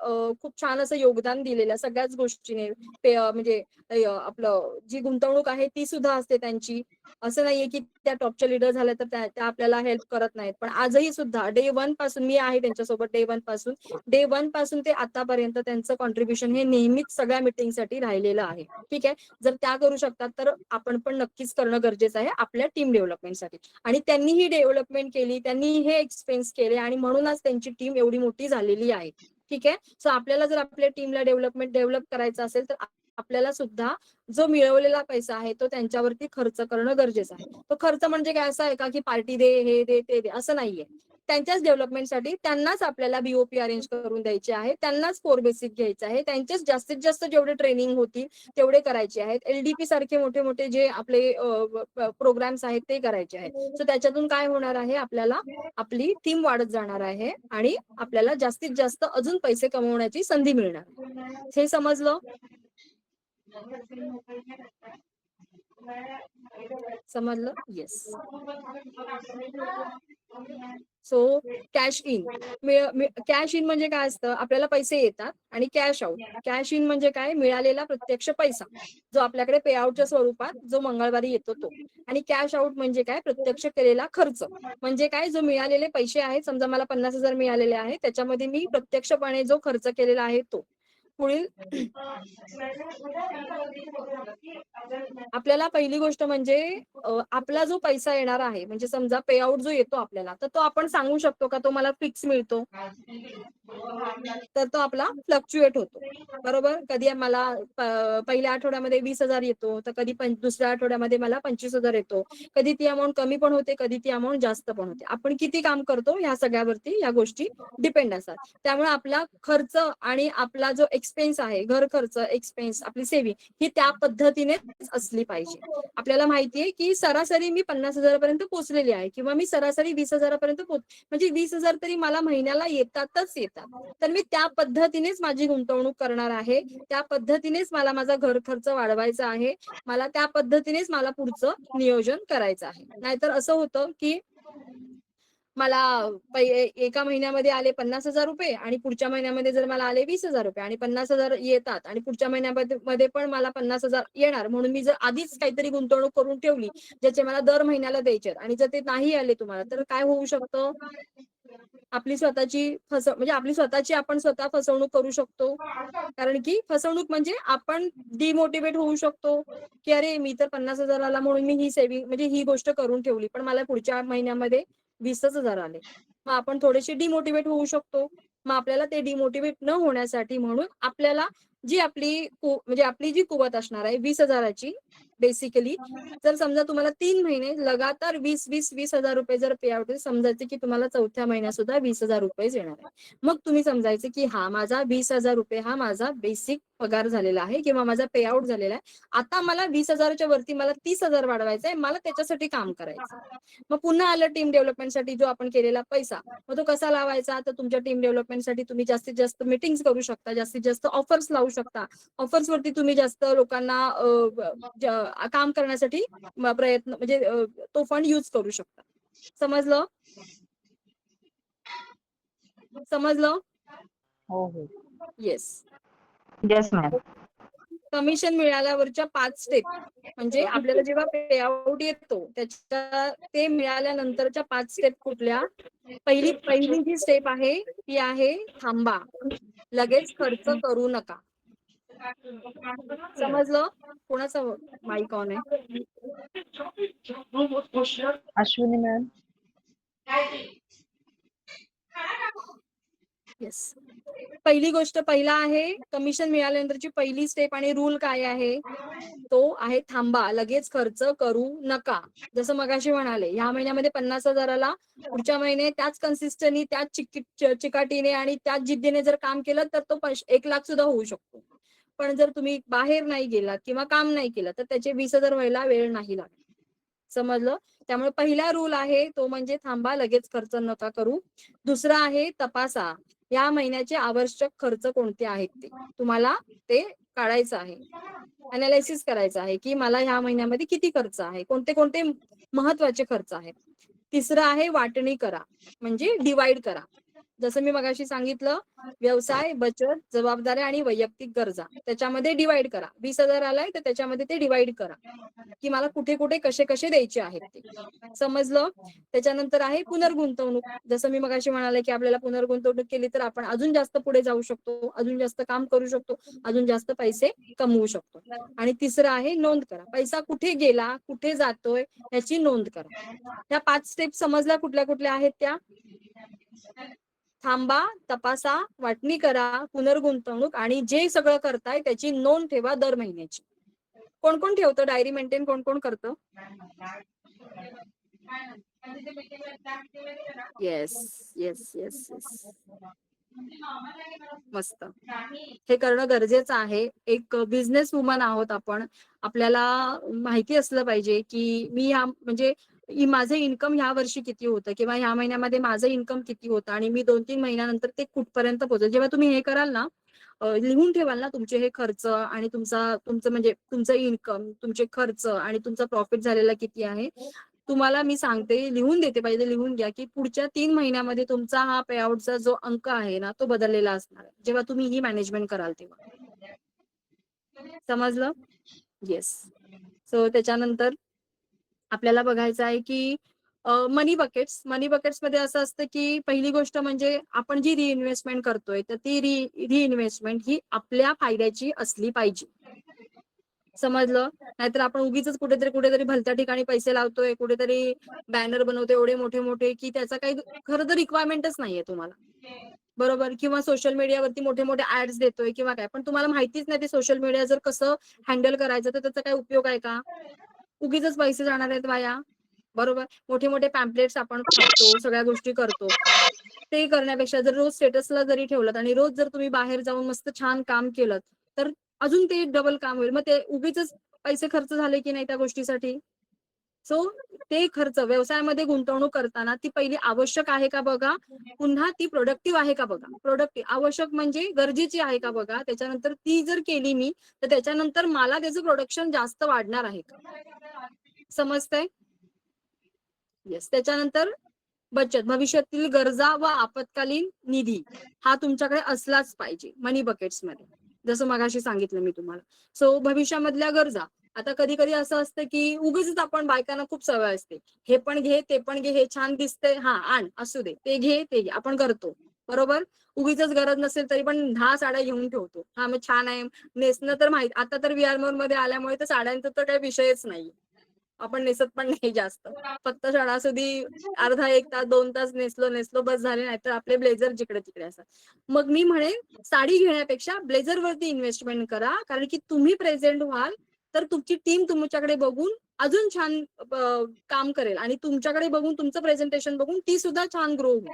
खूप छान असं योगदान दिलेलं सगळ्याच गोष्टीने. म्हणजे आपलं जी गुंतवणूक आहे ती सुद्धा असते त्यांची. असं नाहीये की त्या टॉपच्या लीडर झाल्या तर त्या आपल्याला हेल्प करत नाहीत, पण आजही सुद्धा डे 1 पासून मी आहे त्यांच्यासोबत. डे 1 पासून ते आतापर्यंत त्यांचं कॉन्ट्रीब्युशन हे नेहमीच सगळ्या मिटिंगसाठी राहिलेलं आहे. ठीक आहे, जर त्या करू शकतात तर आपण पण नक्कीच करणं गरजेचं आहे आपल्या टीम डेव्हलपमेंटसाठी. आणि त्यांनी ही डेव्हलपमेंट केली, त्यांनी हे एक्सपेन्स केले आणि म्हणूनच त्यांची टीम एवढी मोठी झालेली आहे. ठीक आहे. सो आपल्याला जर आपल्या टीमला डेव्हलप करायचं असेल तर आपल्याला सुद्धा जो मिळवलेला पैसा आहे तो त्यांच्यावरती खर्च करणं गरजेचं आहे. तो खर्च म्हणजे काय असा आहे का की पार्टी दे, हे दे, ते दे, असं नाहीये. त्यांच्याच डेव्हलपमेंटसाठी त्यांनाच आपल्याला बीओपी अरेंज करून द्यायचे आहे, त्यांनाच कोर बेसिक घ्यायचं आहे, त्यांचेच जास्तीत जास्त जेवढे ट्रेनिंग होतील तेवढे करायचे आहेत. एलडीपी सारखे मोठे मोठे जे आपले प्रोग्राम्स आहेत ते करायचे आहेत. सो त्याच्यातून काय होणार आहे, आपल्याला आपली टीम वाढत जाणार आहे आणि आपल्याला जास्तीत जास्त अजून पैसे कमवण्याची संधी मिळणार. हे समजलं? समजलं? Yes. So cash in, cash in म्हणजे काय असतं, आपल्याला पैसे येतात, आणि कॅश आउट, कॅश इन म्हणजे काय, मिळालेला प्रत्यक्ष पैसा जो आपल्याकडे पे आउटच्या स्वरूपात जो मंगळवारी येतो तो. आणि कॅश आउट म्हणजे काय, प्रत्यक्ष केलेला खर्च म्हणजे काय, जो मिळालेले पैसे आहेत, समजा मला 50,000 मिळालेले आहेत, त्याच्यामध्ये मी प्रत्यक्षपणे जो खर्च केलेला आहे तो. पुढील आपल्याला पहिली गोष्ट म्हणजे आपला जो पैसा येणार आहे, म्हणजे समजा पे आउट जो येतो आपल्याला, तर तो आपण सांगू शकतो का तो मला फिक्स मिळतो, तर तो आपला फ्लक्च्युएट होतो. बरोबर. कधी मला पहिल्या आठवड्यामध्ये 20,000 येतो, तर कधी दुसऱ्या आठवड्यामध्ये मला 25,000 येतो. कधी ती अमाऊंट कमी पण होते, कधी ती अमाऊंट जास्त पण होते. आपण किती काम करतो ह्या सगळ्यावरती या गोष्टी डिपेंड असतात. त्यामुळे आपला खर्च आणि आपला जो एक्सपेन्स आहे, घर खर्च, एक्सपेन्स, आपली सेव्हिंग ही त्या पद्धतीनेच असली पाहिजे. आपल्याला माहितीये की सरासरी मी 50,000 पर्यंत पोहोचलेली आहे, किंवा मी सरासरी 20,000 पर्यंत म्हणजे 20,000 तरी मला महिन्याला येतातच येतात. तर मी त्या पद्धतीनेच माझी गुंतवणूक करणार आहे, त्या पद्धतीनेच मला माझा घर खर्च वाढवायचा आहे, मला त्या पद्धतीनेच मला पुढचं नियोजन करायचं आहे. नाहीतर असं होतं की मला एका महिन्यामध्ये आले 50,000 रुपये, आणि पुढच्या महिन्यामध्ये जर मला आले 20,000 रुपये, आणि 50,000 येतात, आणि पुढच्या महिन्यामध्ये पण मला 50,000 येणार, म्हणून मी जर आधीच काहीतरी गुंतवणूक करून ठेवली ज्याचे मला दर महिन्याला द्यायचे, आणि जर ते नाही आले तुम्हाला, तर काय होऊ शकतं, आपली स्वतःची म्हणजे आपली स्वतःची आपण स्वतः फसवणूक करू शकतो. कारण की फसवणूक म्हणजे आपण डिमोटिवेट होऊ शकतो की अरे मी तर 50,000 आला म्हणून मी ही सेव्हिंग म्हणजे ही गोष्ट करून ठेवली, पण मला पुढच्या महिन्यामध्ये 20,000 आले. मग आपण थोडेसे डिमोटिवेट होऊ शकतो. मग आपल्याला ते डिमोटिवेट न होण्यासाठी म्हणून आपल्याला जी म्हणजे आपली जी कुवत असणार आहे 20,000ची, बेसिकली जर समजा तुम्हाला 3 महिने लगातार 20,000 रुपये जर पे आउट, समजायचे की तुम्हाला चौथ्या महिन्यात सुद्धा 20,000 रुपये येणार आहे. मग तुम्ही समजायचे की हा माझा 20,000 रुपये हा माझा बेसिक पगार झालेला आहे, किंवा माझा पे आउट झालेला आहे. आता मला 20,000च्या वरती मला 30,000 वाढवायचा आहे, मला त्याच्यासाठी काम करायचं. मग पुन्हा आलं टीम डेव्हलपमेंटसाठी जो आपण केलेला पैसा, मग तो कसा लावायचा, तर तुमच्या टीम डेव्हलपमेंटसाठी तुम्ही जास्तीत जास्त मीटिंग्स करू शकता, जास्तीत जास्त ऑफर्स लावू शकता. ऑफर्स वरती तुम्ही जास्त लोकांना काम करण्यासाठी प्रयत्न म्हणजे तो फंड यूज करू शकता. समजलं? समजलं? हो हो. येस. Yes ma'am. कमिशन मिळाल्यावरच्या 5 स्टेप, म्हणजे आपल्याला जेव्हा पे आउट येतो त्याच्या ते मिळाल्यानंतरच्या 5 स्टेप कुठल्या? पहिली जी स्टेप आहे ती आहे थांबा, लगेच खर्च करू नका. समजलं? कोणाचा माईक ऑन आहे? अश्विनी मॅम. येस. पहिली गोष्ट, पहिला आहे कमिशन मिळाल्यानंतरची पहिली स्टेप आणि रूल काय आहे, तो आहे थांबा, लगेच खर्च करू नका. जसं मगाशी म्हणाले, ह्या महिन्यामध्ये 50,000ला पुढच्या महिने त्याच कन्सिस्टन्सी, त्याच चिकाटीने आणि त्याच जिद्दीने जर काम केलं तर तो 1 लाख सुद्धा होऊ शकतो. पण जर तुम्ही बाहेर नाही गेलात किंवा काम नाही केलं तर त्याचे 20,000 व्हायला वेळ नाही लागत. समजलं? त्यामुळे पहिला रूल आहे तो म्हणजे थांबा, लगेच खर्च नका करू. दुसरा आहे तपासा, या महिन्याचे आवश्यक खर्च कोणते आहेत ते तुम्हाला ते काढायचं आहे, अनालिसिस करायचं आहे की मला ह्या महिन्यामध्ये किती खर्च आहे, कोणते कोणते महत्वाचे खर्च आहेत. तिसरं आहे वाटणी करा, म्हणजे डिवाइड करा. जसं मी मगाशी सांगितलं, व्यवसाय, बचत, जबाबदाऱ्या आणि वैयक्तिक गरजा त्याच्यामध्ये डिवाइड करा. 20,000 आलाय तर त्याच्यामध्ये ते डिवाइड करा की मला कुठे कुठे कसे कसे द्यायचे आहेत ते. समजलं? त्याच्यानंतर आहे पुनर्गुंतवणूक. जसं मी मगाशी म्हणाले की आपल्याला पुनर्गुंतवणूक केली तर आपण अजून जास्त पुढे जाऊ शकतो, अजून जास्त काम करू शकतो, अजून जास्त पैसे कमवू शकतो. आणि तिसरं आहे नोंद करा, पैसा कुठे गेला, कुठे जातोय याची नोंद करा. त्या 5 स्टेप समजल्या कुठल्या कुठल्या आहेत त्या? थांबा, तपासा, वाटणी करा, पुनर्गुंतवणूक, आणि जे सगळं करताय त्याची नोंद ठेवा दर महिन्याची. कोण कोण ठेवतं डायरी मेंटेन, कोण कोण करतं? येस येस येस येस, मस्त. हे करणं गरजेचं आहे. एक बिझनेस वुमन आहोत आपण. आपल्याला माहिती असलं पाहिजे की मी म्हणजे माझं इन्कम ह्या वर्षी किती होतं किंवा ह्या महिन्यामध्ये माझं इन्कम किती होतं आणि मी 2-3 महिन्यानंतर ते कुठपर्यंत पोहोचेल. जेव्हा तुम्ही हे कराल ना, लिहून ठेवाल ना तुमचे हे खर्च आणि तुमचं म्हणजे तुमचं इन्कम, तुमचे खर्च आणि तुमचा प्रॉफिट झालेला किती आहे, तुम्हाला मी सांगते, लिहून देते, पाहिजे लिहून घ्या की पुढच्या 3 महिन्यामध्ये तुमचा हा पेआउटचा जो अंक आहे ना तो बदललेला असणार आहे, जेव्हा तुम्ही ही मॅनेजमेंट कराल तेव्हा. समजलं? येस. सो त्याच्यानंतर आपल्याला बघायचं आहे की मनी बकेट्स मध्ये असं असतं की पहिली गोष्ट म्हणजे आपण जी रिइन्व्हेस्टमेंट करतोय तर ती रिइन्व्हेस्टमेंट ही आपल्या फायद्याची असली पाहिजे. समजलं? नाहीतर आपण उगीच कुठेतरी भलत्या ठिकाणी पैसे लावतोय, कुठेतरी बॅनर बनवतोय एवढे मोठे मोठे की त्याचा काही खरं तर रिक्वायरमेंटच नाहीये तुम्हाला. बरोबर? किंवा सोशल मीडियावरती मोठे मोठे ऍड्स देतोय किंवा काय, पण तुम्हाला माहितीच नाही ते सोशल मीडिया जर कसं हँडल करायचं तर त्याचा काय उपयोग आहे का? उगीच पैसे जाणार आहेत वाया. बरोबर? मोठे मोठे पॅम्पलेट्स आपण छापतो, सगळ्या गोष्टी करतो. ते करण्यापेक्षा जर रोज स्टेटसला जरी ठेवलं आणि रोज जर तुम्ही बाहेर जाऊन मस्त छान काम केलं तर अजून ते डबल काम होईल. मग ते उगीच पैसे खर्च झाले की नाही त्या गोष्टीसाठी. सो ते खर्च व्यवसायामध्ये गुंतवणूक करताना ती पहिली आवश्यक आहे का बघा, पुन्हा ती प्रोडक्टिव्ह आहे का बघा. प्रोडक्टिव्ह आवश्यक म्हणजे गरजेची आहे का बघा. त्याच्यानंतर ती जर केली मी तर त्याच्यानंतर मला त्याचं प्रोडक्शन जास्त वाढणार आहे का. समजतंय? येस. त्याच्यानंतर बचत, भविष्यातील गरजा व आपत्कालीन निधी हा तुमच्याकडे असलाच पाहिजे मनी बकेट्स मध्ये, जसं मगाशी सांगितलं मी तुम्हाला. सो भविष्यामधल्या गरजा, आता कधी कधी असं असतं की उगीच आपण बायकांना खूप सवय असते, हे पण घे ते पण घे, हे छान दिसतंय, हा आण, असू दे, ते घे ते घे, आपण करतो. बरोबर? उगीच गरज नसेल तरी पण 10 साड्या घेऊन ठेवतो. हा मग छान आहे नेसणं तर माहित, आता तर VR मोड मध्ये आल्यामुळे तर साड्यांचा तर काही विषयच नाही. आपण नेसत पण नाही जास्त, फक्त सणासुदी अर्धा 1 तास 2 तास नेसलो बस झाले, नाही तर आपले ब्लेझर जिकडे तिकडे असतात. मग मी म्हणेन साडी घेण्यापेक्षा ब्लेझर वरती इन्व्हेस्टमेंट करा, कारण की तुम्ही प्रेझेंट व्हाल तर तुमची टीम तुमच्याकडे बघून अजून छान काम करेल आणि तुमच्याकडे बघून तुमचं प्रेझेंटेशन बघून ती सुद्धा छान ग्रो होईल.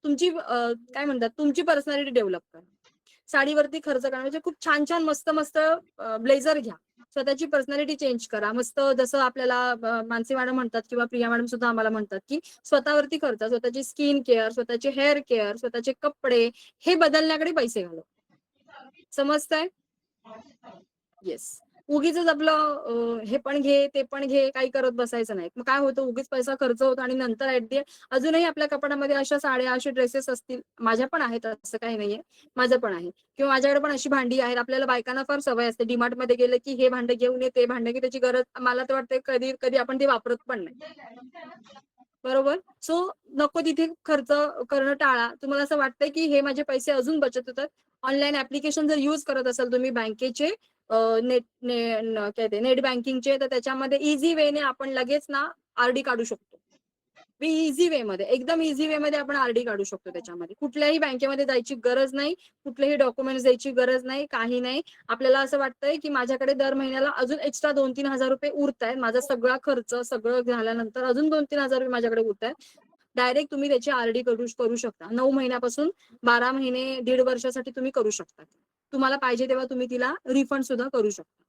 तुमची काय म्हणतात तुमची पर्सनॅलिटी डेव्हलप करा. साडीवरती खर्च करण्याचे खूप छान छान मस्त मस्त ब्लेझर घ्या, स्वतःची पर्सनॅलिटी चेंज करा. मस्त जसं आपल्याला मानसी मॅडम म्हणतात किंवा प्रिया मॅडम सुद्धा आम्हाला म्हणतात की स्वतःवरती खर्च, स्वतःची स्किन केअर, स्वतःचे हेअर केअर, स्वतःचे कपडे हे बदलण्याकडे पैसे घालव. समजतंय? येस. उगीच आपलं हे पण घे ते पण घे काही करत बसायचं नाही. मग काय होतं, उगीच पैसा खर्च होतो आणि नंतर ऍट दी अजूनही आपल्या कपाटामध्ये अशा साड्या असे ड्रेसेस असतील, माझ्या पण आहेत असं काही नाहीये, माझं पण आहे किंवा माझ्याकडे पण अशी भांडी आहेत. आपल्याला बायकांना फार सवय असते डीमार्ट मध्ये गेलं की हे भांडं घेऊन ये ते भांडं घे, त्याची गरज मला तर वाटते कधी कधी आपण ते वापरत पण नाही. बरोबर? सो नको तिथे खर्च करणं टाळा. तुम्हाला असं वाटतंय की हे माझे पैसे अजून बचत होतात, ऑनलाईन ऍप्लिकेशन जर युज करत असाल तुम्ही बँकेचे, नेट बँकिंगचे, तर त्याच्यामध्ये इझी वेने आपण लगेच ना आरडी काढू शकतो. इझी वे मध्ये, एकदम इझी वे मध्ये आपण आरडी काढू शकतो. त्याच्यामध्ये कुठल्याही बँकेमध्ये जायची गरज नाही, कुठलेही डॉक्युमेंट्स द्यायची गरज नाही, काही नाही. आपल्याला असं वाटतंय की माझ्याकडे दर महिन्याला अजून एक्स्ट्रा 2-3 हजार रुपये उरतायत, माझा सगळा खर्च सगळं झाल्यानंतर अजून 2-3 हजार रुपये माझ्याकडे उरतायत, डायरेक्ट तुम्ही त्याची आरडी करू शकता. 9 महिन्यापासून 12 महिने 1.5 वर्षासाठी तुम्ही करू शकता. तुम्हाला पाहिजे तेव्हा तुम्ही तिला रिफंड सुद्धा करू शकता.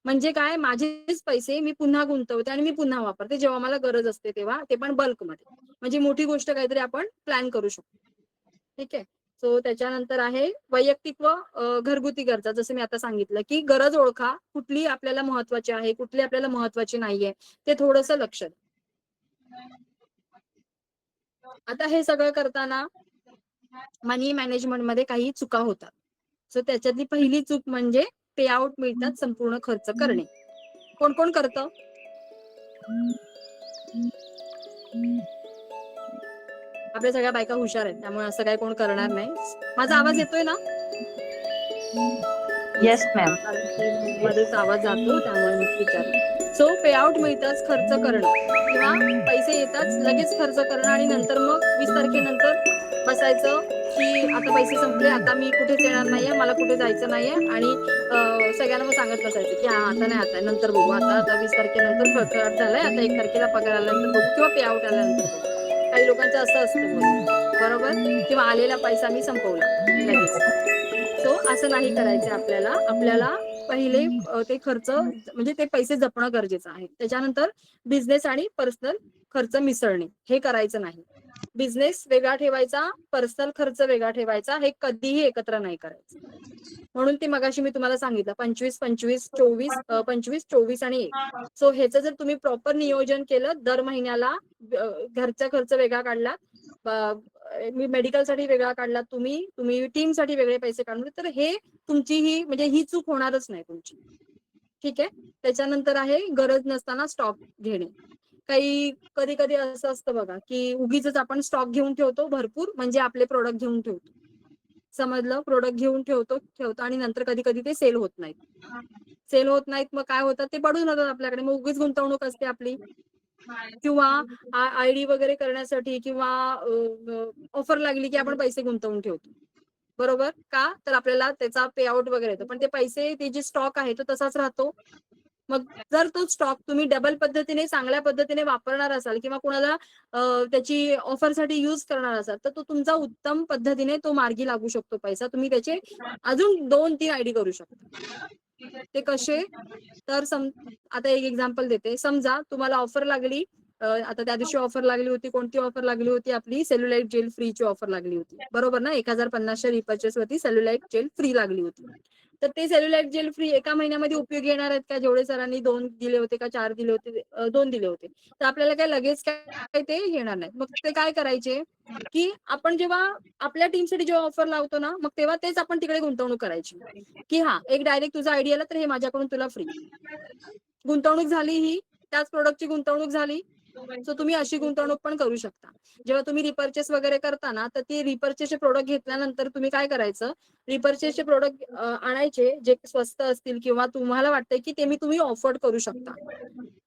म्हणजे काय, माझेच पैसे मी पुन्हा गुंतवते आणि मी पुन्हा वापरते जेव्हा मला गरज असते तेव्हा, ते पण बल्कमध्ये. म्हणजे मोठी गोष्ट काहीतरी आपण प्लॅन करू शकतो. ठीक आहे? सो त्याच्यानंतर आहे वैयक्तिक व घरगुती गरजा. जसं मी आता सांगितलं की गरज ओळखा, कुठली आपल्याला महत्वाची आहे, कुठली आपल्याला महत्वाची नाहीये, ते थोडंसं लक्ष द्या. आता हे सगळं करताना मनी मॅनेजमेंट मध्ये काही चुका होतात. सो त्याच्यातली पहिली चूक म्हणजे पे आउट मिळतात संपूर्ण खर्च करणे. कोण कोण करतं? आपल्या सगळ्या बायका हुशार आहेत, त्यामुळे असं काही कोण करणार नाही. माझा आवाज येतोय ना? Yes ma'am. कारण की मध्येच आवाज जातो, त्यामुळे मी विचारलं. सो पे आउट मिळताच खर्च करणं किंवा पैसे येताच लगेच खर्च करणं आणि नंतर मग 20 तारखेनंतर बसायचं की आता पैसे संपले, आता मी कुठेच येणार नाहीये, मला कुठे जायचं नाहीये आणि सगळ्यांना मग सांगत बसायचं की हा आता नाही, आता नंतर बघू, आता 20 तारखेनंतर खळखळाट झालाय, आता 1 तारखेला पगार आल्यानंतर बघू किंवा पे आउट आल्यानंतर बघू. काही लोकांचं असं असतं मग, बरोबर, किंवा आलेला पैसा मी संपवला लगेच. सो असं नाही करायचं आपल्याला. आपल्याला पहिले ते खर्च म्हणजे ते पैसे जपणं गरजेचं आहे. त्याच्यानंतर बिझनेस आणि पर्सनल खर्च मिसळणे हे करायचं नाही. बिझनेस वेगळा ठेवायचा, पर्सनल खर्च वेगळा ठेवायचा, हे कधीही एकत्र नाही करायचं. म्हणून ते मगाशी मी तुम्हाला सांगितलं 25 25 24 25 24 आणि 1. सो ह्याचं जर तुम्ही प्रॉपर नियोजन केलं, दर महिन्याला घरचा खर्च वेगळा काढला, मी मेडिकलसाठी वेगळा काढला, तुम्ही टीमसाठी वेगळे पैसे काढले, तर हे तुमची ही चूक होणारच नाही तुमची. ठीक आहे. त्याच्यानंतर आहे गरज नसताना स्टॉक घेणे. कधी कधी असं असतं बघा की उगीच आपण स्टॉक घेऊन ठेवतो भरपूर, म्हणजे आपले प्रोडक्ट घेऊन ठेवतो. समजलं, प्रोडक्ट घेऊन ठेवतो आणि नंतर कधी कधी ते सेल होत नाहीत. मग काय होतं, ते पडून राहतात आपल्याकडे, मग उगीच गुंतवणूक असते आपली. किंवा आयडी वगैरे करण्यासाठी किंवा ऑफर लागली की आपण पैसे गुंतवून ठेवतो, बरोबर का, तर आपल्याला त्याचा पे आउट वगैरे येतो, पण ते पैसे, ते जे स्टॉक आहे तो तसाच राहतो. मग जर तो स्टॉक तुम्ही डबल पद्धतीने, चांगल्या पद्धतीने वापरणार असाल किंवा कुणाला त्याची ऑफरसाठी युज करणार असाल, तर तो तुमचा उत्तम पद्धतीने तो मार्गी लागू शकतो पैसा. तुम्ही त्याचे अजून 2-3 आयडी करू शकता. ते कसे, तर आता एक एक्झाम्पल देते. समजा तुम्हाला ऑफर लागली, आता त्या दिवशी ऑफर लागली होती, कोणती ऑफर लागली होती, आपली सेल्युलाइट जेल फ्रीची ऑफर लागली होती, बरोबर ना. 1050च्या रिपर्चेस वरती सेल्युलाइट जेल फ्री लागली होती. तर ते सेल्युलाइट जेल फ्री एका महिन्यामध्ये उपयोगी येणार आहेत का? जेवढे सरांनी 2 दिले होते का 4 दिले होते, 2 दिले होते, तर आपल्याला काय लगेच काय ते येणार नाही. मग ते काय करायचे की आपण जेव्हा आपल्या टीमसाठी जेव्हा ऑफर लावतो ना, मग तेव्हा तेच आपण तिकडे गुंतवणूक करायची की हा एक डायरेक्ट तुझा आयडिया आला तर हे माझ्याकडून तुला फ्री. गुंतवणूक झाली, ही त्याच प्रोडक्टची गुंतवणूक झाली. सो तुम्ही अशी गुंतवणूक पण करू शकता. जेव्हा तुम्ही रिपर्चेस वगैरे करता ना, तर ती रिपर्चेसचे प्रोडक्ट घेतल्यानंतर तुम्ही काय करायचं, रिपर्चेसचे प्रोडक्ट आणायचे जे स्वस्त असतील किंवा तुम्हाला वाटतंय की ते तुम्ही ऑफर्ड करू शकता,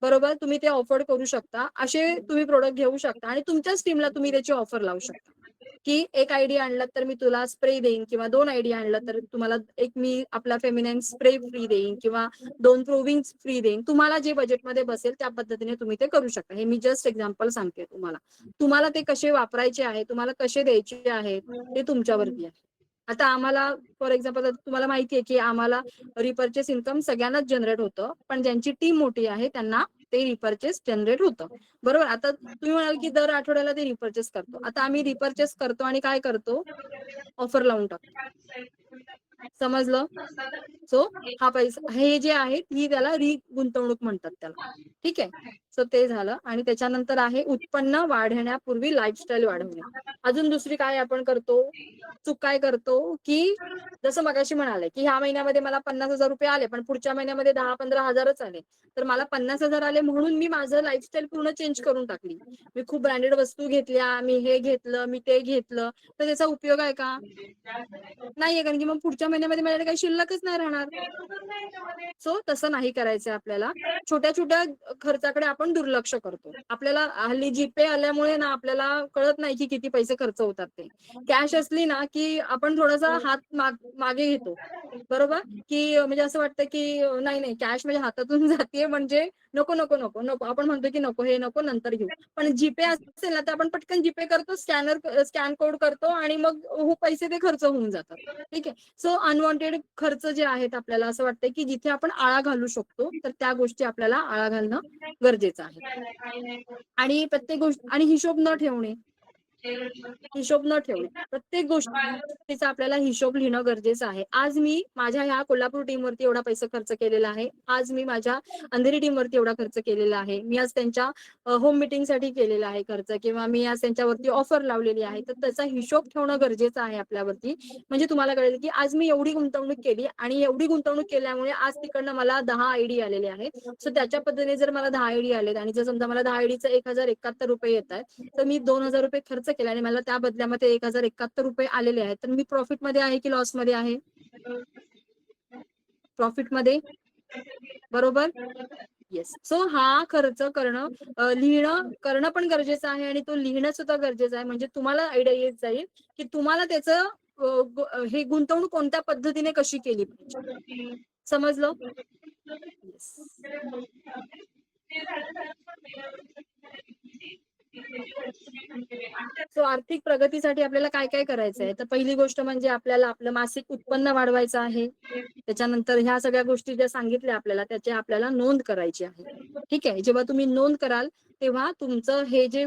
बरोबर, तुम्ही ते ऑफर्ड करू शकता, असे तुम्ही प्रोडक्ट घेऊ शकता आणि तुमच्याच टीमला तुम्ही त्याची ऑफर लावू शकता की एक आयडी आणला तर मी तुला स्प्रे देईन, किंवा 2 आयडी आणला तर तुम्हाला एक मी आपला फेमिनाईन स्प्रे फ्री देईन, किंवा 2 प्रूव्हिंग फ्री देईन. तुम्हाला जे बजेटमध्ये बसेल त्या पद्धतीने तुम्ही ते करू शकता. हे मी जस्ट एक्झाम्पल सांगते तुम्हाला. तुम्हाला ते कसे वापरायचे आहे, तुम्हाला कसे द्यायचे आहेत, ते तुमच्यावरती आहे. आता आम्हाला फॉर एक्झाम्पल तुम्हाला माहिती आहे की आम्हाला रिपर्चेस इन्कम सगळ्यांनाच जनरेट होतं, पण ज्यांची टीम मोठी आहे त्यांना ते रिपर्चेस जनरेट होतं, बरोबर. आता तुम्ही म्हणाल की दर आठवड्याला ते रिपर्चेस करतो. आता आम्ही रिपर्चेस करतो आणि काय करतो, ऑफर लावून टाकतो. समजलं. सो हा पैसा, हे जे आहे ही त्याला गुंतवणूक म्हणतात त्याला. ठीक आहे. सो ते झालं. आणि त्याच्यानंतर आहे उत्पन्न वाढण्यापूर्वी लाईफस्टाईल वाढवणे. अजून दुसरी काय आपण करतो, चूक काय करतो की जसं मगाशी म्हणाले की ह्या महिन्यामध्ये मला 50,000 रुपये आले, पण पुढच्या महिन्यामध्ये 10-15 हजारच आले, तर मला 50,000 आले म्हणून मी माझं लाईफस्टाईल पूर्ण चेंज करून टाकली. मी खूप ब्रँडेड वस्तू घेतल्या, मी हे घेतलं, मी ते घेतलं, तर त्याचा उपयोग आहे का? नाहीये, कारण की मग पुढच्या महिन्यामध्ये माझ्याकडे काही शिल्लकच नाही राहणार. सो तसं नाही करायचं आपल्याला. छोट्या छोट्या खर्चाकडे आपण दुर्लक्ष करतो. आपल्याला हल्ली जीपे आल्यामुळे ना आपल्याला कळत नाही की किती पैसे खर्च होतात ते. कॅश असली ना की आपण थोडासा हात मागे घेतो, बरोबर, की म्हणजे असं वाटतं की नाही कॅश म्हणजे हातातून जाते म्हणजे नको नको नको नको, आपण म्हणतो की नको, हे नको, नंतर घेऊ. पण जीपे असेल ना तर आपण पटकन जीपे करतो, स्कॅन कोड करतो आणि मग पैसे ते खर्च होऊन जातात. ठीक आहे. सो अनवॉन्टेड खर्च जे आहेत, आपल्याला असं वाटतं की जिथे आपण आळा घालू शकतो, तर त्या गोष्टी आपल्याला आळा घालणं गरजेचं आहे. आणि प्रत्येक गोष्ट आणि हिशोब न ठेवणे. प्रत्येक गोष्टीचा आपल्याला हिशोब लिहिणं गरजेचं आहे. आज मी माझ्या ह्या कोल्हापूर टीमवरती एवढा पैसा खर्च केलेला आहे, आज मी माझ्या अंधेरी टीमवरती एवढा खर्च केलेला आहे, मी आज त्यांच्या होम मीटिंग साठी केलेला आहे खर्च, किंवा मी आज त्यांच्यावरती ऑफर लावलेली आहे, तर त्याचा हिशोब ठेवणं गरजेचं आहे आपल्यावरती. म्हणजे तुम्हाला कळेल की आज मी एवढी गुंतवणूक केली आणि एवढी गुंतवणूक केल्यामुळे आज तिकडनं मला 10 आयडी आलेले आहेत. सो त्याच्या पद्धतीने जर मला 10 आयडी आलेत आणि जर समजा मला 10 आयडीचं 1071 रुपये येत आहेत, तर मी 2,000 रुपये खर्च केले आणि मला त्या बदल्यामध्ये 1071 रुपये आलेले आहेत, तर मी प्रॉफिट मध्ये आहे की लॉस मध्ये आहे? प्रॉफिट मध्ये, बरोबर. येस. सो हा खर्च करणं करणं पण गरजेचं आहे आणि तो लिहिणं सुद्धा गरजेचं आहे. म्हणजे तुम्हाला आयडिया येत जाईल की तुम्हाला त्याचं हे गुंतवणूक कोणत्या पद्धतीने कशी केली पाहिजे. समजलं? येस. सो आर्थिक प्रगतीसाठी आपल्याला काय काय करायचं आहे, तर पहिली गोष्ट म्हणजे आपल्याला आपलं मासिक उत्पन्न वाढवायचं आहे. त्याच्यानंतर ह्या सगळ्या गोष्टी ज्या सांगितल्या आपल्याला त्याची आपल्याला नोंद करायची आहे. ठीक आहे. जेव्हा तुम्ही नोंद कराल तेव्हा तुमचं हे जे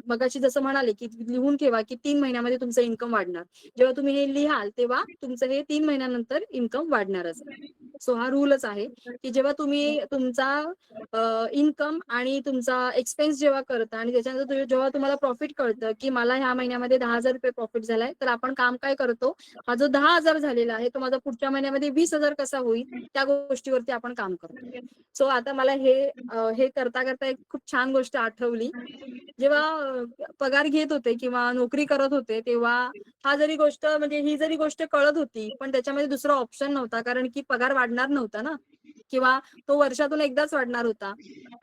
मगाशी जसं म्हणाले की लिहून ठेवा की 3 महिन्यामध्ये तुमचं इन्कम वाढणार. जेव्हा तुम्ही हे लिहाल तेव्हा तुमचं हे 3 महिन्यानंतर इन्कम वाढणारच आहे. सो हा रूलच आहे की जेव्हा तुम्ही तुमचा इन्कम आणि तुमचा एक्सपेन्स जेव्हा करता आणि त्याच्यानंतर जेव्हा तुम्हाला प्रॉफिट कळतं की मला ह्या महिन्यामध्ये 10,000 रुपये प्रॉफिट झालाय, तर आपण काम काय करतो, हा जो 10,000 झालेला आहे तो माझा पुढच्या महिन्यामध्ये 20,000 कसा होईल त्या गोष्टीवरती आपण काम करतो. सो आता मला हे करता करता एक खूप छान गोष्ट आठवली. जेव्हा पगार घेत होते किंवा नोकरी करत होते तेव्हा ही जरी गोष्ट कळत होती पण त्याच्यामध्ये दुसरा ऑप्शन नव्हता, कारण की पगार वाढणार नव्हता ना, किंवा तो वर्षातून एकदाच वाढणार होता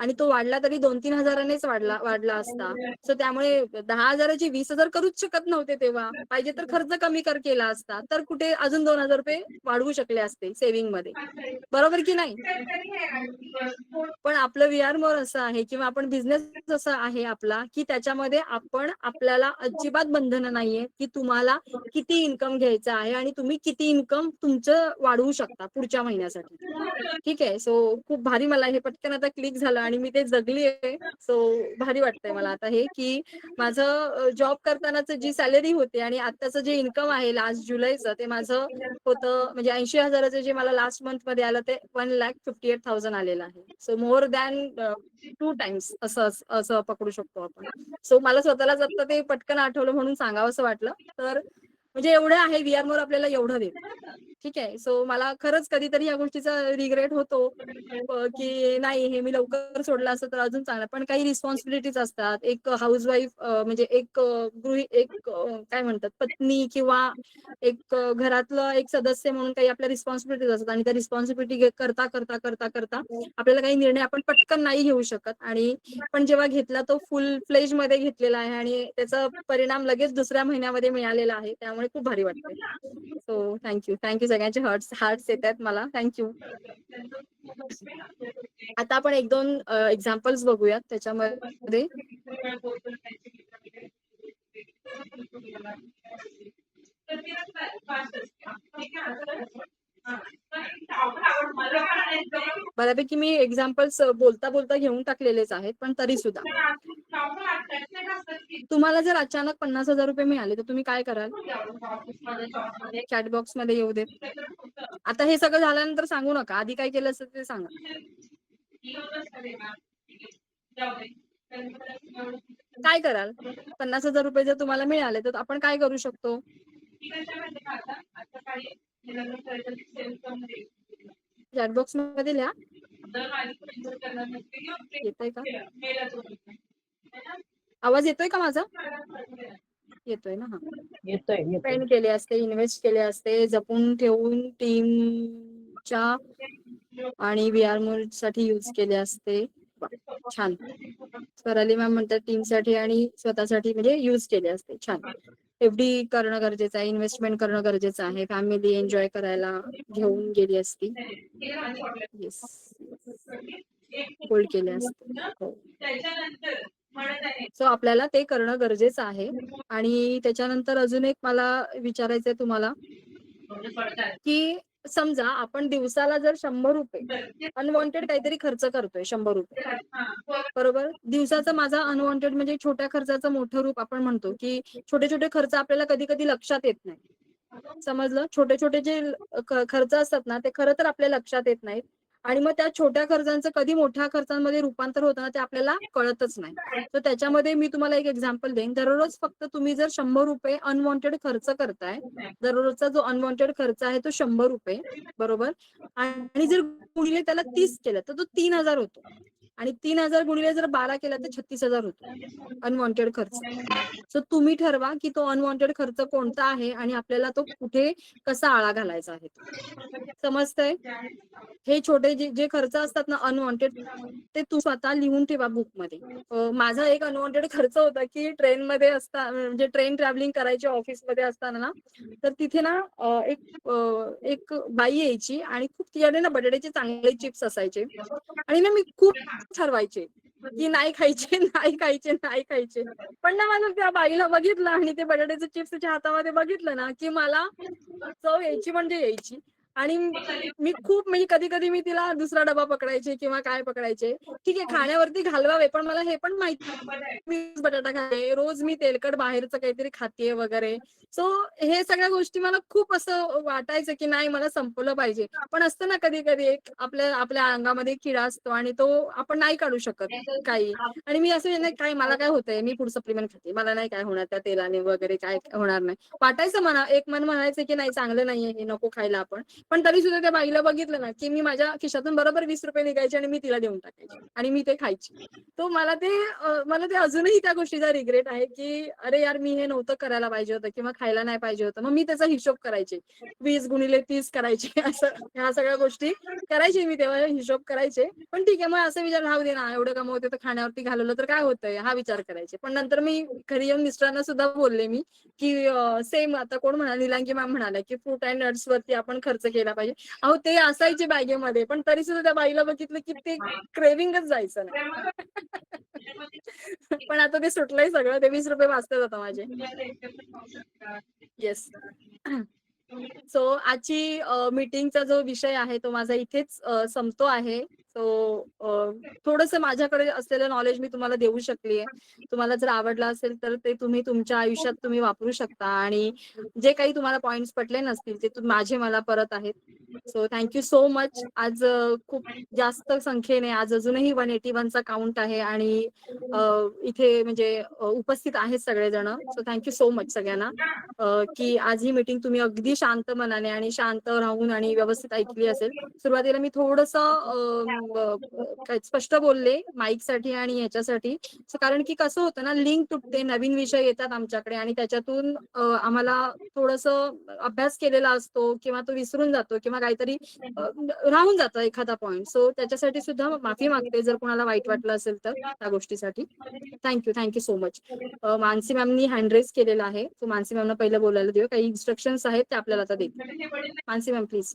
आणि तो वाढला तरी 2-3 हजारानेच वाढला असता. सो त्यामुळे 10,000ची 20,000 करूच शकत नव्हते तेव्हा. पाहिजे तर खर्च कमी केला असता तर कुठे अजून 2,000 रुपये वाढवू शकले असते सेव्हिंग मध्ये. बरोबर की नाही? पण आपलं VR मोर असं आहे किंवा आपण बिझनेस असा आहे आपला की त्याच्यामध्ये आपल्याला अजिबात बंधनं नाहीये की तुम्हाला किती इन्कम घ्यायचं आहे आणि तुम्ही किती इन्कम तुमचं वाढवू शकता पुढच्या महिन्यासाठी. ठीक आहे. सो खूप भारी मला हे पटकन आता क्लिक झालं आणि मी ते जगली आहे. सो भारी वाटतंय मला आता हे की माझं जॉब करतानाच जी सॅलरी होती आणि आताचं जे इन्कम आहे लास्ट जुलैचं ते माझं होतं, म्हणजे 80,000चं जे मला लास्ट मंथ मध्ये आलं ते 1,58,000 आलेलं आहे. सो मोर दॅन 2 टाइम्स असं पकडू शकतो आपण. सो मला स्वतःलाच आता ते पटकन आठवलं म्हणून सांगावंसं वाटलं. तर म्हणजे एवढं आहे VR मोर आपल्याला एवढं देतं. ठीक आहे. सो मला खरंच कधीतरी या गोष्टीचा रिग्रेट होतो की नाही हे मी लवकर सोडलं असतं तर अजून चांगलं. पण काही रिस्पॉन्सिबिलिटीज असतात. एक हाऊसवाईफ म्हणजे काय म्हणतात पत्नी किंवा घरातलं एक सदस्य म्हणून काही आपल्या रिस्पॉन्सिबिलिटीज असतात आणि त्या रिस्पॉन्सिबिलिटी करता करता करता करता आपल्याला काही निर्णय आपण पटकन नाही घेऊ शकत. आणि पण जेव्हा घेतला तो फुल फ्लेज मध्ये घेतलेला आहे आणि त्याचा परिणाम लगेच दुसऱ्या महिन्यामध्ये मिळालेला आहे. त्यामुळे खूप भारी वाटतंय. सो थँक्यू सगळ्यांचे हार्ट्स येत आहेत मला. थँक्यू. आता आपण 1-2 एक्झाम्पल्स बघूयात त्याच्यामध्ये. बऱ्यापैकी मी एक्झाम्पल्स बोलता बोलता घेऊन टाकलेलेच आहेत, पण तरी सुद्धा तुम्हाला जर अचानक 50,000 रुपये मिळाले तर तुम्ही काय कराल? चॅट बॉक्स मध्ये येऊ देत. आता हे सगळं झाल्यानंतर सांगू नका, आधी काय केलं असतं ते सांगा. काय कराल? 50,000 रुपये जर तुम्हाला मिळाले तर आपण काय करू शकतो? चॅट बॉक्स मध्ये लिहा. येतोय का? आवाज येतोय का माझा? येतोय ना? हा. येतोय. स्पेंड केले असते, इन्व्हेस्ट केले असते, जपून ठेवून टीमच्या आणि VR मोड साठी युज केले असते. छान. स्वराली मॅम म्हणतात टीमसाठी आणि स्वतःसाठी म्हणजे युज केले असते. छान. FD करणं गरजेचं आहे, इन्व्हेस्टमेंट करणं गरजेचं आहे, फॅमिली एन्जॉय करायला घेऊन गेली असती. येस. होल्ड केले असते. हो. सो आपल्याला ते करणं गरजेचं आहे. आणि त्याच्यानंतर अजून एक मला विचारायचंय तुम्हाला की समजा आपण दिवसाला जर 100 रुपये अनवॉन्टेड काहीतरी खर्च करतोय, 100 रुपये बरोबर. दिवसाचा माझा अनवॉन्टेड म्हणजे छोट्या खर्चाचं मोठं रूप आपण म्हणतो की छोटे छोटे खर्च आपल्याला कधी कधी लक्षात येत नाही. समजलं? छोटे छोटे जे खर्च असतात ना ते खरं तर आपल्या लक्षात येत नाहीत आणि मग त्या छोट्या खर्चांचं कधी मोठ्या खर्चांमध्ये रूपांतर होतं ना ते आपल्याला कळतच नाही. तर त्याच्यामध्ये मी तुम्हाला एक एक्झाम्पल देईन. दररोज फक्त तुम्ही जर 100 रुपये अनवॉन्टेड खर्च करताय, दररोजचा जो अनवॉन्टेड खर्च आहे तो 100 रुपये बरोबर, आणि जर गुणिले त्याला 30 केलं तर तो 3,000 होतो. आणि 3,000 गुणिले जर 12 केला तर 36,000 होतो अनवॉन्टेड खर्च. सो तुम्ही ठरवा की तो अनवॉन्टेड खर्च कोणता आहे आणि आपल्याला तो कुठे कसा आळा घालायचा आहे. समजतंय? हे छोटे जे खर्च असतात ना अनवॉन्टेड, ते तू स्वतः लिहून ठेवा बुकमध्ये. माझा एक अनवॉन्टेड खर्च होता की ट्रेनमध्ये म्हणजे ट्रेन ट्रॅव्हलिंग करायची ऑफिसमध्ये असताना ना, तर तिथे ना एक बाई यायची आणि खूप तिच्याकडे ना बटाट्याचे चांगले चिप्स असायचे आणि ना मी खूप ठरवायचे की नाही खायचे नाही खायचे नाही खायचे. पण ना मला त्या बाईला बघितलं आणि ते बटाट्याचे चिप्स तिच्या हातामध्ये बघितलं ना की मला चव यायची म्हणजे यायची. आणि मी खूप म्हणजे कधी कधी मी तिला दुसरा डबा पकडायचे किंवा काय पकडायचे. ठीक आहे खाण्यावरती घालवावे, पण मला हे पण माहिती मी बटाटा खाते रोज, मी तेलकट बाहेरचं काहीतरी खाते वगैरे. सो हे सगळ्या गोष्टी मला खूप असं वाटायचं की नाही मला संपवलं पाहिजे. पण असतं ना कधी कधी एक आपल्या आपल्या अंगामध्ये किडा असतो आणि तो आपण नाही काढू शकत काही. आणि मी असं नाही काय मला काय होतंय मी फूड सप्लिमेंट खाते मला नाही काय होणार त्या तेलाने वगैरे काय होणार नाही वाटायचं. एक मन म्हणायचं की नाही चांगलं नाहीये हे नको खायला आपण. पण तरी सुद्धा त्या बाईला बघितलं ना की मी माझ्या खिशातून बरोबर 20 रुपये निघायचे आणि मी तिला देऊन टाकायचे आणि मी ते खायची. तो मला ते अजूनही त्या गोष्टीचा रिग्रेट आहे की अरे यार मी हे नव्हतं करायला पाहिजे होतं किंवा खायला नाही पाहिजे होतं. मग मी त्याचा हिशोब करायचे 20 गुणिले 30 करायचे असं ह्या सगळ्या गोष्टी करायचे मी तेव्हा हिशोब करायचे. पण ठीक आहे मग असं विचार राहू दे ना एवढं कमवते तर खाण्यावरती घालवलं तर काय होतंय हा विचार करायचे. पण नंतर मी घरी येऊन मिस्टरांना सुद्धा बोलले मी की सेम आता कोण म्हणाले निलांगी मॅम म्हणाल्या की फ्रूट अँड नट्स वरती आपण खर्च केला पाहिजे. अहो ते असायचे बॅगेमध्ये पण तरी सुद्धा त्या बाईला बघितलं की ते क्रेविंगच जायचं नाही. पण आता ते सुटलंय सगळं ते 20 रुपये वाचतात आता माझे. येस. सो आजची मीटिंगचा जो विषय आहे तो माझा इथेच संपतो आहे. सो थोडंसं माझ्याकडे असलेलं नॉलेज मी तुम्हाला देऊ शकलीये. तुम्हाला जर आवडलं असेल तर ते तुम्ही तुमच्या आयुष्यात तुम्ही वापरू शकता आणि जे काही तुम्हाला पॉइंट्स पटले नसतील ते माझे मला परत आहेत. So thank you so much. आज खूप जास्त संख्येने आज अजूनही 181 चा काउंट आहे आणि इथे म्हणजे उपस्थित आहेत सगळेजण. सो थँक्यू सो मच सगळ्यांना की आज ही मीटिंग तुम्ही अगदी शांत मनाने आणि शांत राहून आणि व्यवस्थित ऐकली असेल. सुरुवातीला मी थोडंसं स्पष्ट बोलले माईक साठी आणि ह्याच्यासाठी कारण की कसं होतं ना लिंक तुटते नवीन विषय येतात आमच्याकडे आणि त्याच्यातून आम्हाला थोडंसं अभ्यास केलेला असतो किंवा तो विसरून जातो किंवा काहीतरी राहून जातं एखादा पॉईंट. सो त्याच्यासाठी सुद्धा माफी मागते जर कोणाला वाईट वाटलं असेल तर त्या गोष्टीसाठी. Thank you so much. मानसी मॅमनी हँड रेस केलेला आहे. सो मानसी मॅमना पहिलं बोलायला देऊ. काही इन्स्ट्रक्शन्स आहेत ते आपल्याला आता देतील. Mansi ma'am please.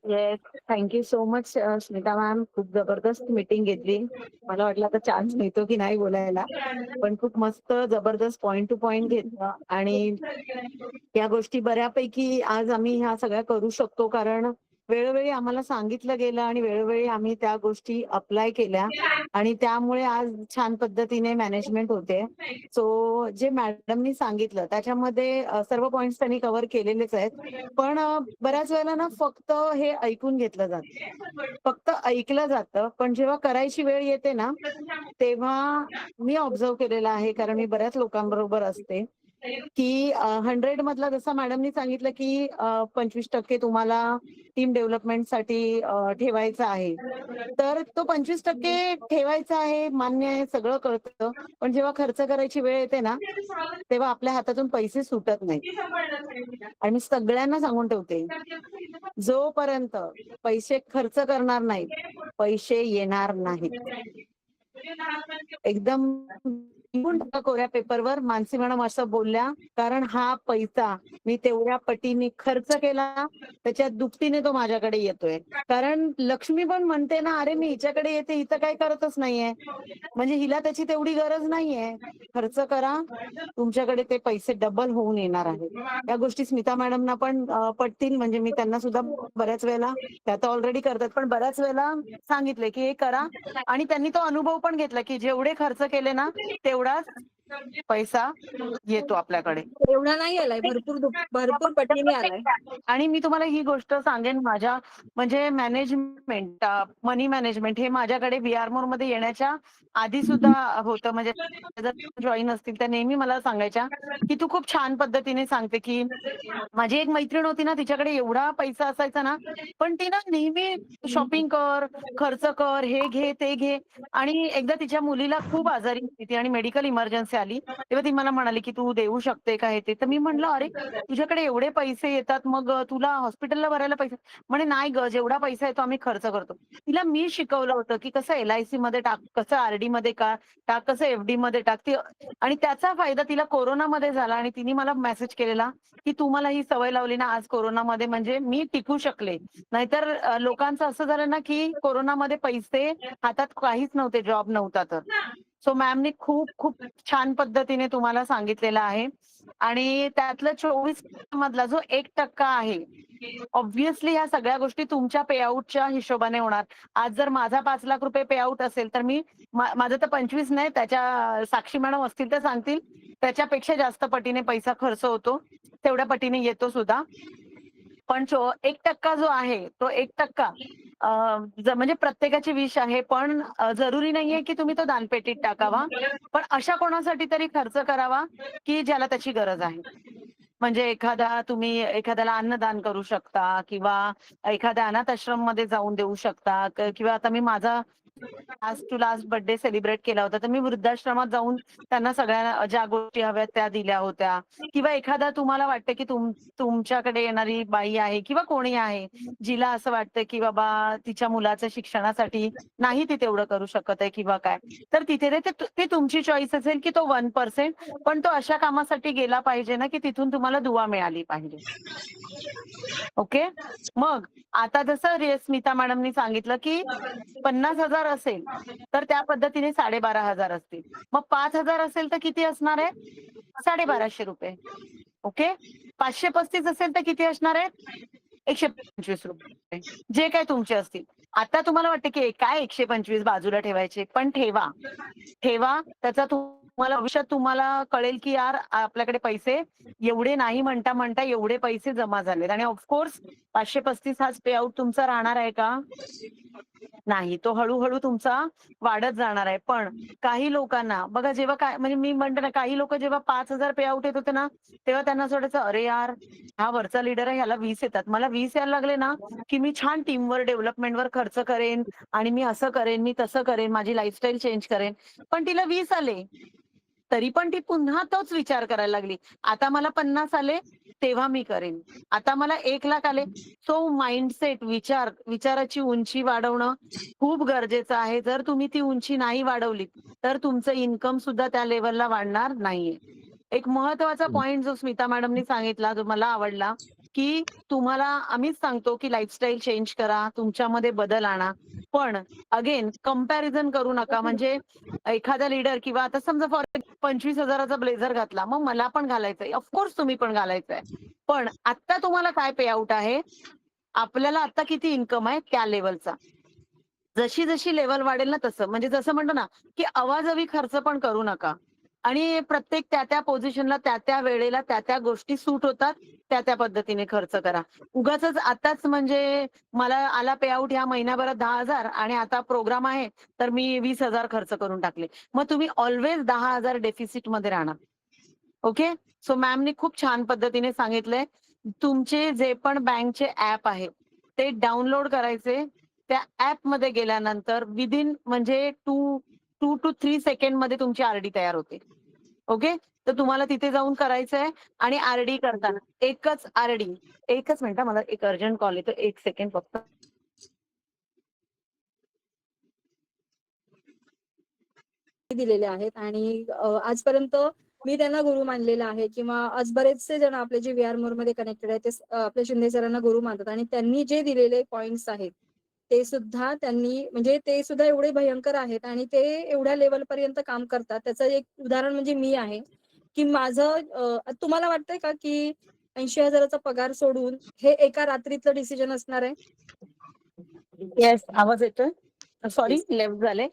Yes thank you so much Smita ma'am. खूप जबरदस्त मीटिंग घेतली. मला वाटलं आता चान्स मिळतो की नाही बोलायला, पण खूप मस्त जबरदस्त पॉइंट टू पॉइंट घेतलं आणि या गोष्टी बऱ्यापैकी आज आम्ही ह्या सगळ्या करू शकतो कारण वेळोवेळी आम्हाला सांगितलं गेलं आणि वेळोवेळी आम्ही त्या गोष्टी अप्लाय केल्या आणि त्यामुळे आज छान पद्धतीने मॅनेजमेंट होते. सो जे मॅडमनी सांगितलं त्याच्यामध्ये सर्व पॉइंट्स त्यांनी कव्हर केलेलेच आहेत. पण बऱ्याच वेळेला ना फक्त हे ऐकून घेतलं जातं, फक्त ऐकलं जातं, पण जेव्हा करायची वेळ येते ना तेव्हा मी ऑब्झर्व केलेलं आहे कारण मी बऱ्याच लोकांबरोबर असते की 100 मधला जसं मॅडमनी सांगितलं की 25% तुम्हाला टीम डेव्हलपमेंटसाठी ठेवायचा आहे. तर तो 25% ठेवायचा आहे, मान्य आहे, सगळं कळतं. पण जेव्हा खर्च करायची वेळ येते ना तेव्हा आपल्या हातातून पैसे सुटत नाहीत. आणि मी सगळ्यांना सांगून ठेवते, जोपर्यंत पैसे खर्च करणार नाहीत, पैसे येणार नाहीत. एकदम लिहून टाका कोऱ्या पेपरवर. मानसी मॅडम असं बोलल्या कारण हा पैसा मी तेवढ्या पटीने खर्च केला त्याच्या दुपटीने तो माझ्याकडे येतोय. कारण लक्ष्मी पण म्हणते ना अरे मी हिच्याकडे येते हिचं काही करतच नाहीये, म्हणजे हिला त्याची तेवढी गरज नाहीये. खर्च करा तुमच्याकडे ते पैसे डबल होऊन येणार आहेत. या गोष्टी स्मिता मॅडमना पण पटतील, म्हणजे मी त्यांना सुद्धा बऱ्याच वेळेला त्या तर ऑलरेडी करतात पण बऱ्याच वेळेला सांगितले की हे करा आणि त्यांनी तो अनुभव पण घेतला की जेवढे खर्च केले ना तेवढाच पैसा येतो आपल्याकडे. एवढा नाही आलाय, भरपूर पटीने आलाय. आणि मी तुम्हाला ही गोष्ट सांगेन, माझ्या म्हणजे मॅनेजमेंट, मनी मॅनेजमेंट हे माझ्याकडे VR मोरमध्ये येण्याच्या आधी सुद्धा होतं. म्हणजे जॉईन असतील त्या नेहमी मला सांगायच्या, की "तू खूप छान पद्धतीने सांगते." की माझी एक मैत्रीण होती ना, तिच्याकडे एवढा पैसा असायचा ना, पण ती ना नेहमी शॉपिंग कर, खर्च कर, हे घे, ते घे. आणि एकदा तिच्या मुलीला खूप आजारी होती ती आणि मेडिकल इमर्जन्सी आली. तेव्हा ती मला म्हणाली, की "तू देऊ शकते का हे ते?" तर मी म्हटलं, "अरे, तुझ्याकडे एवढे पैसे येतात, मग तुला हॉस्पिटलला भरायला पैसे." म्हणे, "नाही गं, जेवढा पैसा येतो आम्ही खर्च करतो." तिला मी शिकवलं होतं, की कसं LIC मध्ये टाक, कसं RD मध्ये टाक, कसं FD मध्ये टाक. आणि त्याचा फायदा तिला कोरोनामध्ये झाला आणि तिने मला मेसेज केलेला, की "तू मला ही सवय लावली ना आज कोरोनामध्ये, म्हणजे मी टिकू शकले. नाहीतर लोकांचं असं झालं ना, की कोरोनामध्ये पैसे हातात काहीच नव्हते, जॉब नव्हता तर." सो मॅमनी खूप खूप छान पद्धतीने तुम्हाला सांगितलेलं आहे. आणि त्यातलं 24 मधला जो 1% आहे, ऑब्व्हियसली ह्या सगळ्या गोष्टी तुमच्या पेआउटच्या हिशोबाने होणार. आज जर माझा ₹5,00,000 पेआउट असेल, तर मी माझं तर 25 नाही, त्याच्या साक्षी मॅडम असतील तर सांगतील, त्याच्यापेक्षा जास्त पटीने पैसा खर्च होतो. तेवढ्या पटीने येतो सुद्धा. पण 1% जो आहे, तो 1% म्हणजे प्रत्येकाची विश आहे. पण जरुरी नाहीये की तुम्ही तो दानपेटीत टाकावा. पण अशा कोणासाठी तरी खर्च करावा, की ज्याला त्याची गरज आहे. म्हणजे तुम्ही एखाद्याला अन्नदान करू शकता किंवा एखाद्या अनाथ आश्रममध्ये जाऊन देऊ शकता, किंवा आता मी माझा last to last birthday celebrate केला होता. तर मी वृद्धाश्रमात जाऊन त्यांना सगळ्यांना ज्या गोष्टी हव्यात त्या दिल्या होत्या. किंवा एखादा तुम्हाला वाटतं, की तुमच्याकडे येणारी बाई आहे किंवा कोणी आहे, जिला असं वाटतं, की बाबा तिच्या मुलाच्या शिक्षणासाठी नाही ती तेवढं करू शकत आहे किंवा काय. तर तिथे ते तुमची चॉईस असेल, की तो 1% पण तो अशा कामासाठी गेला पाहिजे ना, की तिथून तुम्हाला दुवा मिळाली पाहिजे. ओके. मग आता जसं स्मिता मॅडमनी सांगितलं, की 50,000 असेल, तर त्या पद्धतीने 12,500 असतील. मग 5,000 असेल तर किती असणार आहे? ₹1,250. ओके. 535 असेल तर किती असणार आहेत? ₹125. जे काही तुमचे असतील. आता तुम्हाला वाटतं, की काय 125 बाजूला ठेवायचे, पण ठेवा. ठेवा. त्याचा तुम्हाला भविष्यात तुम्हाला कळेल, की यार आपल्याकडे पैसे एवढे नाही म्हणता एवढे पैसे जमा झालेत. आणि ऑफ कोर्स 535 हाच पेआउट तुमचा राहणार आहे का? नाही. तो हळू-हळू तुमचा वाढत जाणार आहे. पण काही लोकांना बघा, जेव्हा काय म्हणजे मी म्हणते ना, काही लोकं जेव्हा 5,000 पेआउट येत होते ना, तेव्हा त्यांना असं वाटायचं, "अरे यार, हा वरचा लीडर आहे, ह्याला 20 येतात. मला 20 यायला लागले ना, की मी छान टीमवर, डेव्हलपमेंटवर खर्च करेन आणि मी असं करेन, मी तसं करेन, माझी लाईफस्टाईल चेंज करेन." पण तिला 20 आले. तरी पण ती पुन्हा तोच विचार करायला लागली. आता मला 50 आले, तेव्हा मी करेन. आता मला 1,00,000 आले. सो माइंडसेट, विचाराची उंची वाढवणं खूप गरजेचं आहे. जर तुम्ही ती उंची नाही वाढवलीत, तर तुमचं इन्कम सुद्धा त्या लेव्हलला वाढणार नाहीये. एक महत्त्वाचा पॉइंट जो स्मिता मॅडमनी सांगितला, जो मला आवडला, की तुम्हाला आम्हीच सांगतो, की लाईफस्टाईल चेंज करा, तुमच्यामध्ये बदल आणा. पण अगेन कंपॅरिझन करू नका. म्हणजे एखादा लीडर किंवा आता समजा फॉर 25,000 चा ब्लेझर घातला, मग मला पण घालायचंय. ऑफकोर्स तुम्ही पण घालायचंय. पण आत्ता तुम्हाला काय पेआउट आहे? आपल्याला आता किती इन्कम आहे त्या लेव्हलचा. जशी-जशी लेव्हल वाढेल ना तसं. म्हणजे जसं म्हणतो ना, की अवाजवी खर्च पण करू नका. आणि प्रत्येक त्या-त्या पोझिशनला, त्या-त्या वेळेला, त्या-त्या गोष्टी सूट होतात, त्या-त्या पद्धतीने खर्च करा. उगाचच आताच म्हणजे मला आला पेआउट ह्या महिन्याभरात 10,000 आणि आता प्रोग्राम आहे, तर मी 20,000 खर्च करून टाकले. मग तुम्ही ऑल्वेज 10,000 डेफिसिटमध्ये राहणार. ओके. सो मॅमनी खूप छान पद्धतीने सांगितलंय. तुमचे जे पण बँकचे ॲप आहेत, ते डाउनलोड करायचे. त्या ॲपमध्ये गेल्यानंतर विदिन म्हणजे 2 टू 3 सेकंडमध्ये तुमची आर तयार होते. ओके. तर तुम्हाला तिथे जाऊन करायचंय. आणि आर करताना एकच एकच मिनिट, मला एक अर्जंट कॉल येतो. 1 सेकंड फक्त. दिलेले आहेत आणि आजपर्यंत मी त्यांना गुरु मानलेला आहे किंवा आज बरेचसे जण आपले जे VR मोरमध्ये कनेक्टेड आहेत, ते आपल्या शिंदे सरांना गुरु मानतात आणि त्यांनी जे दिलेले पॉइंट्स आहेत, ते सुद्धा त्यांनी म्हणजे ते सुद्धा एवढे भयंकर आहेत आणि ते एवढ्या लेव्हलपर्यंत काम करतात. त्याचं एक उदाहरण म्हणजे मी आहे, की माझं तुम्हाला वाटतंय का, की 80,000 चा पगार सोडून हे एका रात्रीतलं डिसिजन असणार आहे? येस, आवाज येतोय? Sorry, yes. लेफ्ट झाले.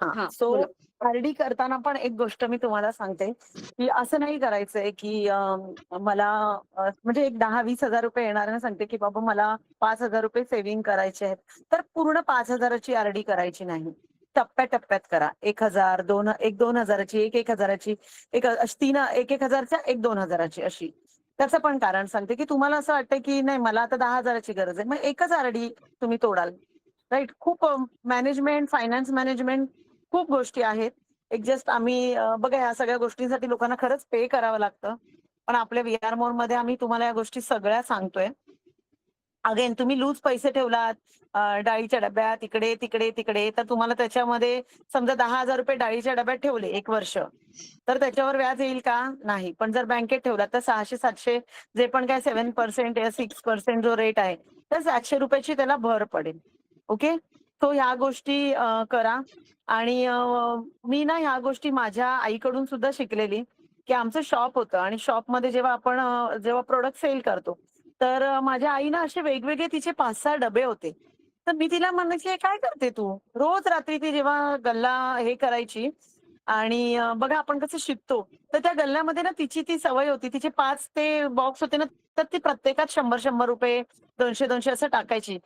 हां. हां, सो बोला. आरडी करताना पण एक गोष्ट मी तुम्हाला सांगते, की असं नाही करायचंय, की मला म्हणजे एक 10,000-20,000 रुपये येणाऱ्यांना सांगते, की बाबा मला 5,000 रुपये सेव्हिंग करायचे आहेत. तर पूर्ण 5,000 ची आरडी करायची नाही. टप्प्या-टप्प्यात करा. 1,000, 1,000 ची, 1,000 ची, एक अशी 3 1,000च्या, 1,000 ची अशी. त्याचं पण कारण सांगते, की तुम्हाला असं वाटतं, की नाही मला आता 10,000 ची गरज आहे. मग एकच आरडी तुम्ही तोडाल. राइट? खूप मॅनेजमेंट, फायनान्स मॅनेजमेंट खूप गोष्टी आहेत. एक जस्ट आम्ही बघा ह्या सगळ्या गोष्टींसाठी लोकांना खरंच पे करावं लागतं. पण आपल्या व्ही-आर मोडमध्ये आम्ही तुम्हाला या गोष्टी सगळ्या सांगतोय. अगेन तुम्ही लूज पैसे ठेवलात डाळीच्या डब्यात इकडे, तिकडे, तिकडे तर तुम्हाला त्याच्यामध्ये समजा 10,000 रुपये डाळीच्या डब्यात ठेवले 1 वर्ष. तर त्याच्यावर व्याज येईल का? नाही. पण जर बँकेत ठेवलात तर 600-700 जे पण काय 7% या 6% जो रेट आहे, तर 700 रुपयाची त्याला भर पडेल. ओके? सो ह्या गोष्टी करा आणि मी ना ह्या गोष्टी माझ्या आईकडून सुद्धा शिकलेली, की आमचं शॉप होतं आणि शॉपमध्ये जेव्हा आपण जेव्हा प्रॉडक्ट सेल करतो, तर माझ्या आईनं असे वेगवेगळे तिचे 5-6 डबे होते. तर मी तिला म्हणायची, "हे काय करते तू?" रोज रात्री ती जेव्हा गल्ला हे करायची आणि बघा आपण कसं शिकतो, तर त्या गल्ल्यामध्ये ना तिची ती सवय होती. तिचे 5 ते बॉक्स होते ना, तर ती प्रत्येकात ₹100-100 ₹200-200 असं टाकायची.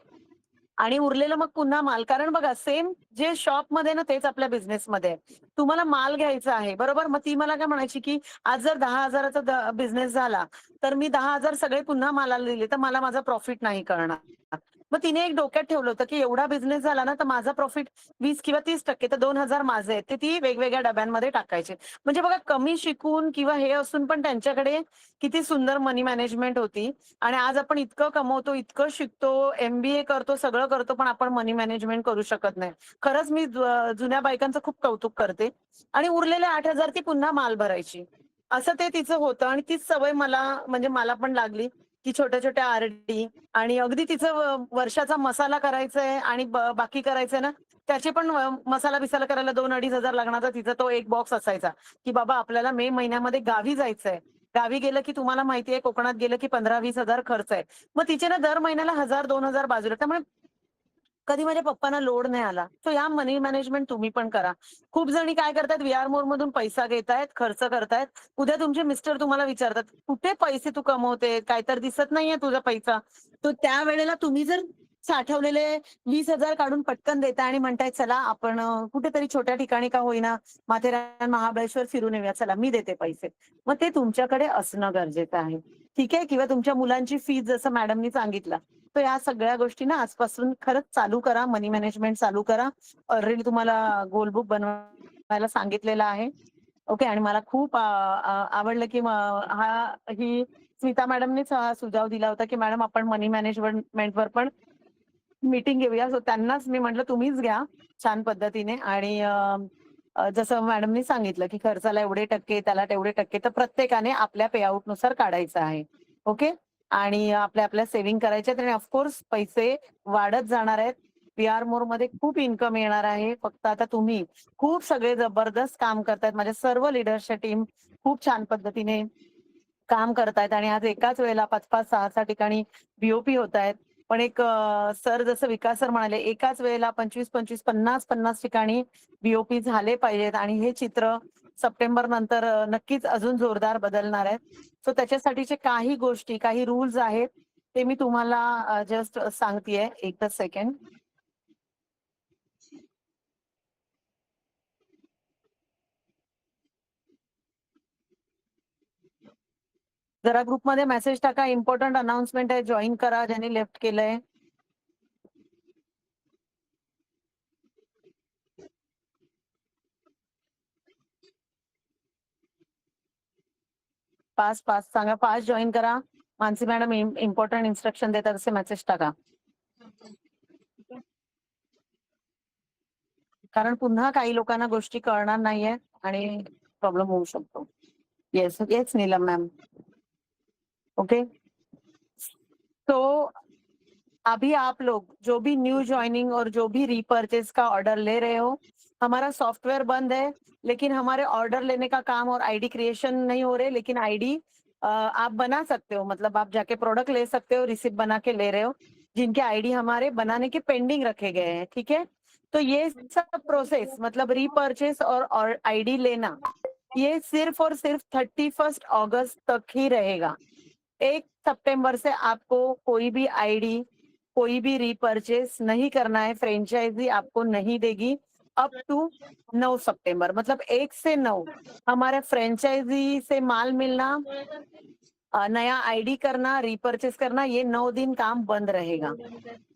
आणि उरलेलं मग पुन्हा माल. कारण बघा सेम जे शॉपमध्ये ना तेच आपल्या बिझनेसमध्ये आहे. तुम्हाला माल घ्यायचा आहे, बरोबर? मग ती मला काय म्हणायची, की आज जर 10,000 चा बिझनेस झाला, तर मी 10,000 सगळे पुन्हा मालाला दिले, तर मला माझा प्रॉफिट नाही कळणार. मग तिने एक डोक्यात ठेवलं होतं, की एवढा बिझनेस झाला ना, तर माझा प्रॉफिट 20 किंवा 30% तर 2,000 माझे आहेत. ते ती वेगवेगळ्या डब्यांमध्ये टाकायचे. म्हणजे बघा कमी शिकून किंवा हे असून पण त्यांच्याकडे किती सुंदर मनी मॅनेजमेंट होती. आणि आज आपण इतकं कमवतो, इतकं शिकतो, एम-बी-ए करतो, सगळं करतो, पण आपण मनी मॅनेजमेंट करू शकत नाही. खरंच मी जुन्या बायकांचं खूप कौतुक करते आणि उरलेले 8,000 ती पुन्हा माल भरायची. असं ते तिचं होतं आणि तीच सवय मला म्हणजे मला पण लागली, की छोट्या-छोट्या आर-डी आणि अगदी तिचं वर्षाचा मसाला करायचाय आणि बाकी करायचंय ना, त्याचे पण मसाला-बिसाला करायला 2,000-2,500 लागण्याचा तिचा तो एक बॉक्स असायचा, की बाबा आपल्याला मे महिन्यामध्ये गावी जायचंय. गावी गेलं की तुम्हाला माहिती आहे कोकणात गेलं की 15,000-20,000 खर्च आहे. मग तिचे ना दर महिन्याला 1,000-2,000 बाजूला. त्यामुळे कधी माझ्या पप्पांना लोड नाही आला. सो या मनी मॅनेजमेंट तुम्ही पण करा. खूप जणी काय करतायत व्ही-आर मोडमधून पैसा घेतायत, खर्च करतायत. उद्या तुमचे मिस्टर तुम्हाला विचारतात, "कुठे पैसे तू कमवते? काय तर दिसत नाहीये तुझा पैसा." तर त्यावेळेला तुम्ही जर साठवलेले 20,000 काढून पटकन देताय आणि म्हणताय, "चला आपण कुठेतरी छोट्या ठिकाणी का होईना माथेरान, महाबळेश्वर फिरून येऊया. चला मी देते पैसे." मग ते तुमच्याकडे असणं गरजेचं आहे. ठीक आहे? किंवा तुमच्या मुलांची फीस जसं मॅडमनी सांगितलं. तर या सगळ्या गोष्टी ना आजपासून खरंच चालू करा. मनी मॅनेजमेंट चालू करा. ऑलरेडी तुम्हाला गोल बुक बनवायला सांगितलेलं आहे. ओके आणि मला खूप आवडलं की ही स्मिता मॅडमनीच हा सुझाव दिला होता, की मॅडम आपण मनी मॅनेजमेंटवर पण मीटिंग घेऊया. सो त्यांनाच मी म्हटलं तुम्हीच घ्या छान पद्धतीने आणि जसं मॅडमनी सांगितलं, की खर्चाला एवढे टक्के, त्याला तेवढे टक्के, तर प्रत्येकाने आपल्या पेआउटनुसार काढायचं आहे. ओके. आणि आपल्या सेव्हिंग करायच्या आणि ऑफकोर्स पैसे वाढत जाणार आहेत. पी-आर मोरमध्ये खूप इन्कम येणार आहे. फक्त आता तुम्ही खूप सगळे जबरदस्त काम करतायत. माझ्या सर्व लीडर्सच्या टीम खूप छान पद्धतीने काम करतायत आणि आज एकाच वेळेला 5-5, 6-6 ठिकाणी बी-ओ-पी होतायत. पण एक सर जसं विकास सर म्हणाले, एकाच वेळेला 25-25, 50-50 ठिकाणी बी-ओ-पी झाले पाहिजेत आणि हे चित्र सप्टेंबर नंतर नक्कीच अजून जोरदार बदलणार आहेत. सो त्याच्यासाठीचे काही गोष्टी, काही रूल्स आहेत, ते मी तुम्हाला जस्ट सांगतेय. एकच सेकंड. जरा ग्रुपमध्ये मेसेज टाका, इम्पोर्टंट अनाउन्समेंट आहे, जॉइन करा ज्यांनी लेफ्ट केलंय. फास्ट फास्ट सांगा, फास्ट जॉइन करा. मानसी मॅडम इम्पोर्टंट इन्स्ट्रक्शन देतात असे मेसेज टाका. कारण पुन्हा काही लोकांना गोष्टी कळणार नाहीये आणि प्रॉब्लेम होऊ शकतो. Yes, yes Neelam ma'am. Okay. तो अभी आप लोग जो भी न्यू ज्वाइनिंग और जो भी रीपरचेज का ऑर्डर ले रहे हो, हमारा सॉफ्टवेयर बंद है, लेकिन हमारे ऑर्डर लेने का काम और आईडी क्रिएशन नहीं हो रहे, लेकिन आईडी आप बना सकते हो, मतलब आप जाके प्रोडक्ट ले सकते हो, रिसिप्ट बना के ले रहे हो, जिनके आईडी हमारे बनाने के पेंडिंग रखे गए हैं, ठीक है? तो ये सब प्रोसेस मतलब रीपर्चेस और आईडी लेना, ये सिर्फ और सिर्फ 31 अगस्त तक ही रहेगा। 1 सितंबर से आपको कोई भी आईडी, कोई भी रीपर्चेस नहीं करना है, फ्रेंचाइजी आपको नहीं देगी अप टू 9 सितंबर, मतलब 1 से 9 हमारे फ्रेंचाइजी से माल मिलना, नया आईडी करना, रीपर्चेस करना, ये 9 दिन काम बंद रहेगा।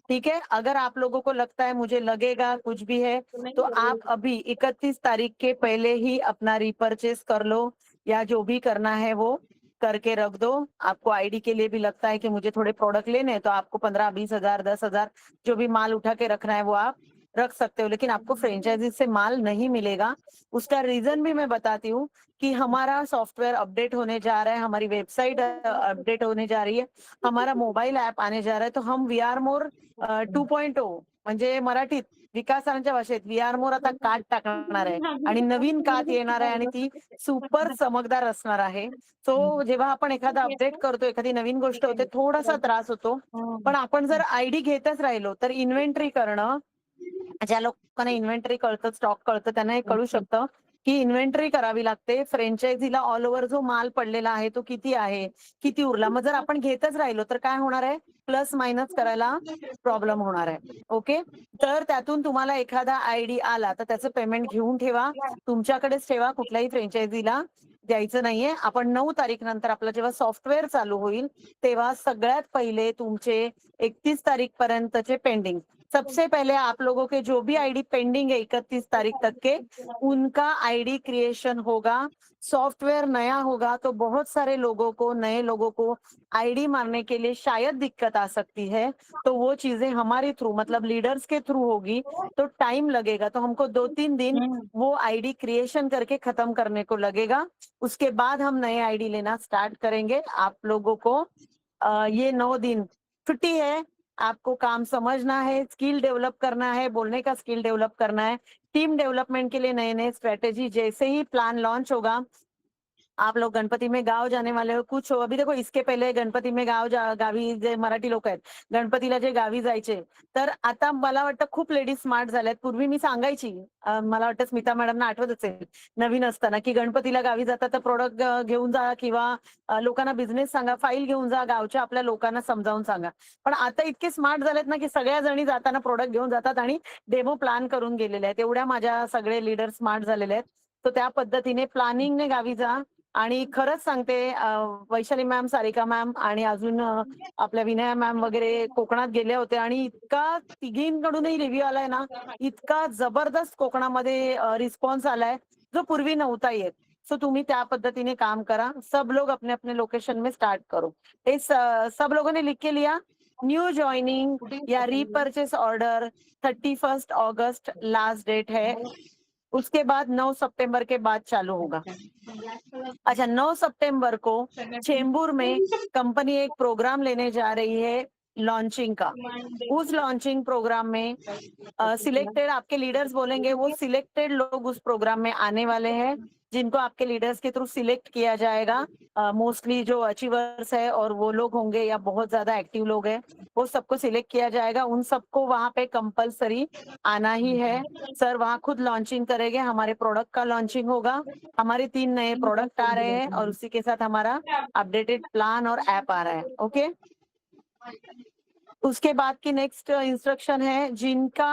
ठीक है? अगर आप लोगों को लगता है मुझे लगेगा कुछ भी है, तो आप अभी 31 तारीख के पहले ही अपना रीपर्चेस कर लो या जो भी करना है वो करके रख दो। आपको आईडी के लिए भी लगता है कि मुझे थोड़े प्रोडक्ट लेने हैं, तो आपको 15-20 हजार 10 हजार जो भी माल उठा के रखना है वो आप रख सकते हो, लेकिन आपको फ्रेंचाइजी से माल नहीं मिलेगा। उसका रीजन भी मैं बताती हूँ कि हमारा सॉफ्टवेयर अपडेट होने जा रहा है, हमारी वेबसाइट अपडेट होने जा रही है, हमारा मोबाईल ॲप आने जा रहा है, तो हम वी आर मोर 2.0 म्हणजे मराठीत विकासांच्या भाषेत वी आर मोर आता कात टाकणार आहे आणि नवीन कात येणार आहे आणि ती सुपर चमकदार असणार आहे. सो जेव्हा आपण एखादा अपडेट करतो, एखादी नवीन गोष्ट होते, थोडासा त्रास होतो. पण आपण जर आयडी घेतच राहिलो तर इन्व्हेंटरी करणं, ज्या लोकांना इन्व्हेंटरी कळतं, स्टॉक कळतं, त्यांना हे कळू शकतं की इन्व्हेंटरी करावी लागते. फ्रेंचायझीला ऑल ओव्हर जो माल पडलेला आहे तो किती आहे, किती उरला. मग जर आपण घेतच राहिलो तर काय होणार आहे, प्लस मायनस करायला प्रॉब्लेम होणार आहे. ओके, तर त्यातून तुम्हाला एखादा आयडी आला तर त्याचं पेमेंट घेऊन ठेवा, तुमच्याकडेच ठेवा, कुठल्याही फ्रेंचायझीला द्यायचं नाहीये. आपण 9 तारीख नंतर आपलं जेव्हा सॉफ्टवेअर चालू होईल तेव्हा सगळ्यात पहिले तुमचे 31 तारीख पर्यंतचे पेंडिंग, सबसे पहले आप लोगों के जो भी आईडी पेंडिंग है 31 तारीख तक के, उनका आईडी क्रिएशन होगा। सॉफ्टवेयर नया होगा तो बहुत सारे लोगों को, नए लोगों को आईडी मारने के लिए शायद दिक्कत आ सकती है, तो वो चीजें हमारे थ्रू मतलब लीडर्स के थ्रू होगी, तो टाइम लगेगा, तो हमको 2-3 दिन वो आईडी क्रिएशन करके खत्म करने को लगेगा। उसके बाद हम नए आईडी लेना स्टार्ट करेंगे। आप लोगों को ये 9 दिन छुट्टी है, आपको काम समझना है, स्किल डेवलप करना है, बोलने का स्किल डेवलप करना है, टीम डेवलपमेंट के लिए नए-नए स्ट्रैटेजी जैसे ही प्लान लॉन्च होगा, आप लोग गणपती में गाव जाने वाले हो, कुछ हो. अभी देखो इसके पहिले गणपती में गावी जे मराठी लोक आहेत, गणपतीला जे गावी जायचे, तर आता मला वाटतं खूप लेडीज स्मार्ट झाल्यात. पूर्वी मी सांगायची, मला वाटतं स्मिता मॅडमना आठवत असेल नवीन असताना, की गणपतीला गावी जाता तर प्रोडक्ट घेऊन जा किंवा लोकांना बिझनेस सांगा, फाईल घेऊन जा, गावच्या आपल्या लोकांना समजावून सांगा. पण आता इतके स्मार्ट झालेत ना, की सगळ्या जणी जाताना प्रोडक्ट घेऊन जातात आणि डेमो प्लॅन करून गेलेले आहेत. एवढ्या माझ्या सगळे लीडर स्मार्ट झालेले आहेत. तर त्या पद्धतीने प्लॅनिंगने गावी जा. आणि खरंच सांगते, वैशाली मॅम, सारिका मॅम आणि अजून आपल्या विनया मॅम वगैरे कोकणात गेल्या होत्या आणि इतका तिघींकडूनही रिव्ह्यू आलाय ना, इतका जबरदस्त कोकणामध्ये रिस्पॉन्स आलाय, जो पूर्वी नव्हता येत. सो तुम्ही त्या पद्धतीने काम करा. सब लोग अपने अपने लोकेशन में स्टार्ट करो. सब लोगों ने लिख के लिया. न्यू जॉइनिंग या रीपरचेस ऑर्डर 31 अगस्त लास्ट डेट है. उसके बाद 9 सितंबर के बाद चालू होगा. अच्छा, 9 सितंबर को चेंबूर में कंपनी एक प्रोग्राम लेने जा रही है लॉन्चिंग का. उस लॉन्चिंग प्रोग्राम में सिलेक्टेड आपके लीडर्स बोलेंगे, वो सिलेक्टेड लोग उस प्रोग्राम में आने वाले हैं, जिनको आपके लीडर्स के थ्रू सिलेक्ट किया जाएगा. मोस्टली जो अचीवर्स है और वो लोग होंगे या बहुत ज्यादा एक्टिव लोग हैं, वो सबको सिलेक्ट किया जाएगा. उन सबको वहां पे कंपलसरी आना ही है. सर वहां खुद लॉन्चिंग करेंगे, हमारे प्रोडक्ट का लॉन्चिंग होगा, हमारे 3 नए प्रोडक्ट आ रहे हैं और उसी के साथ हमारा अपडेटेड प्लान और ऐप आ रहा है. ओके, उसके बाद की नेक्स्ट इंस्ट्रक्शन है, जिनका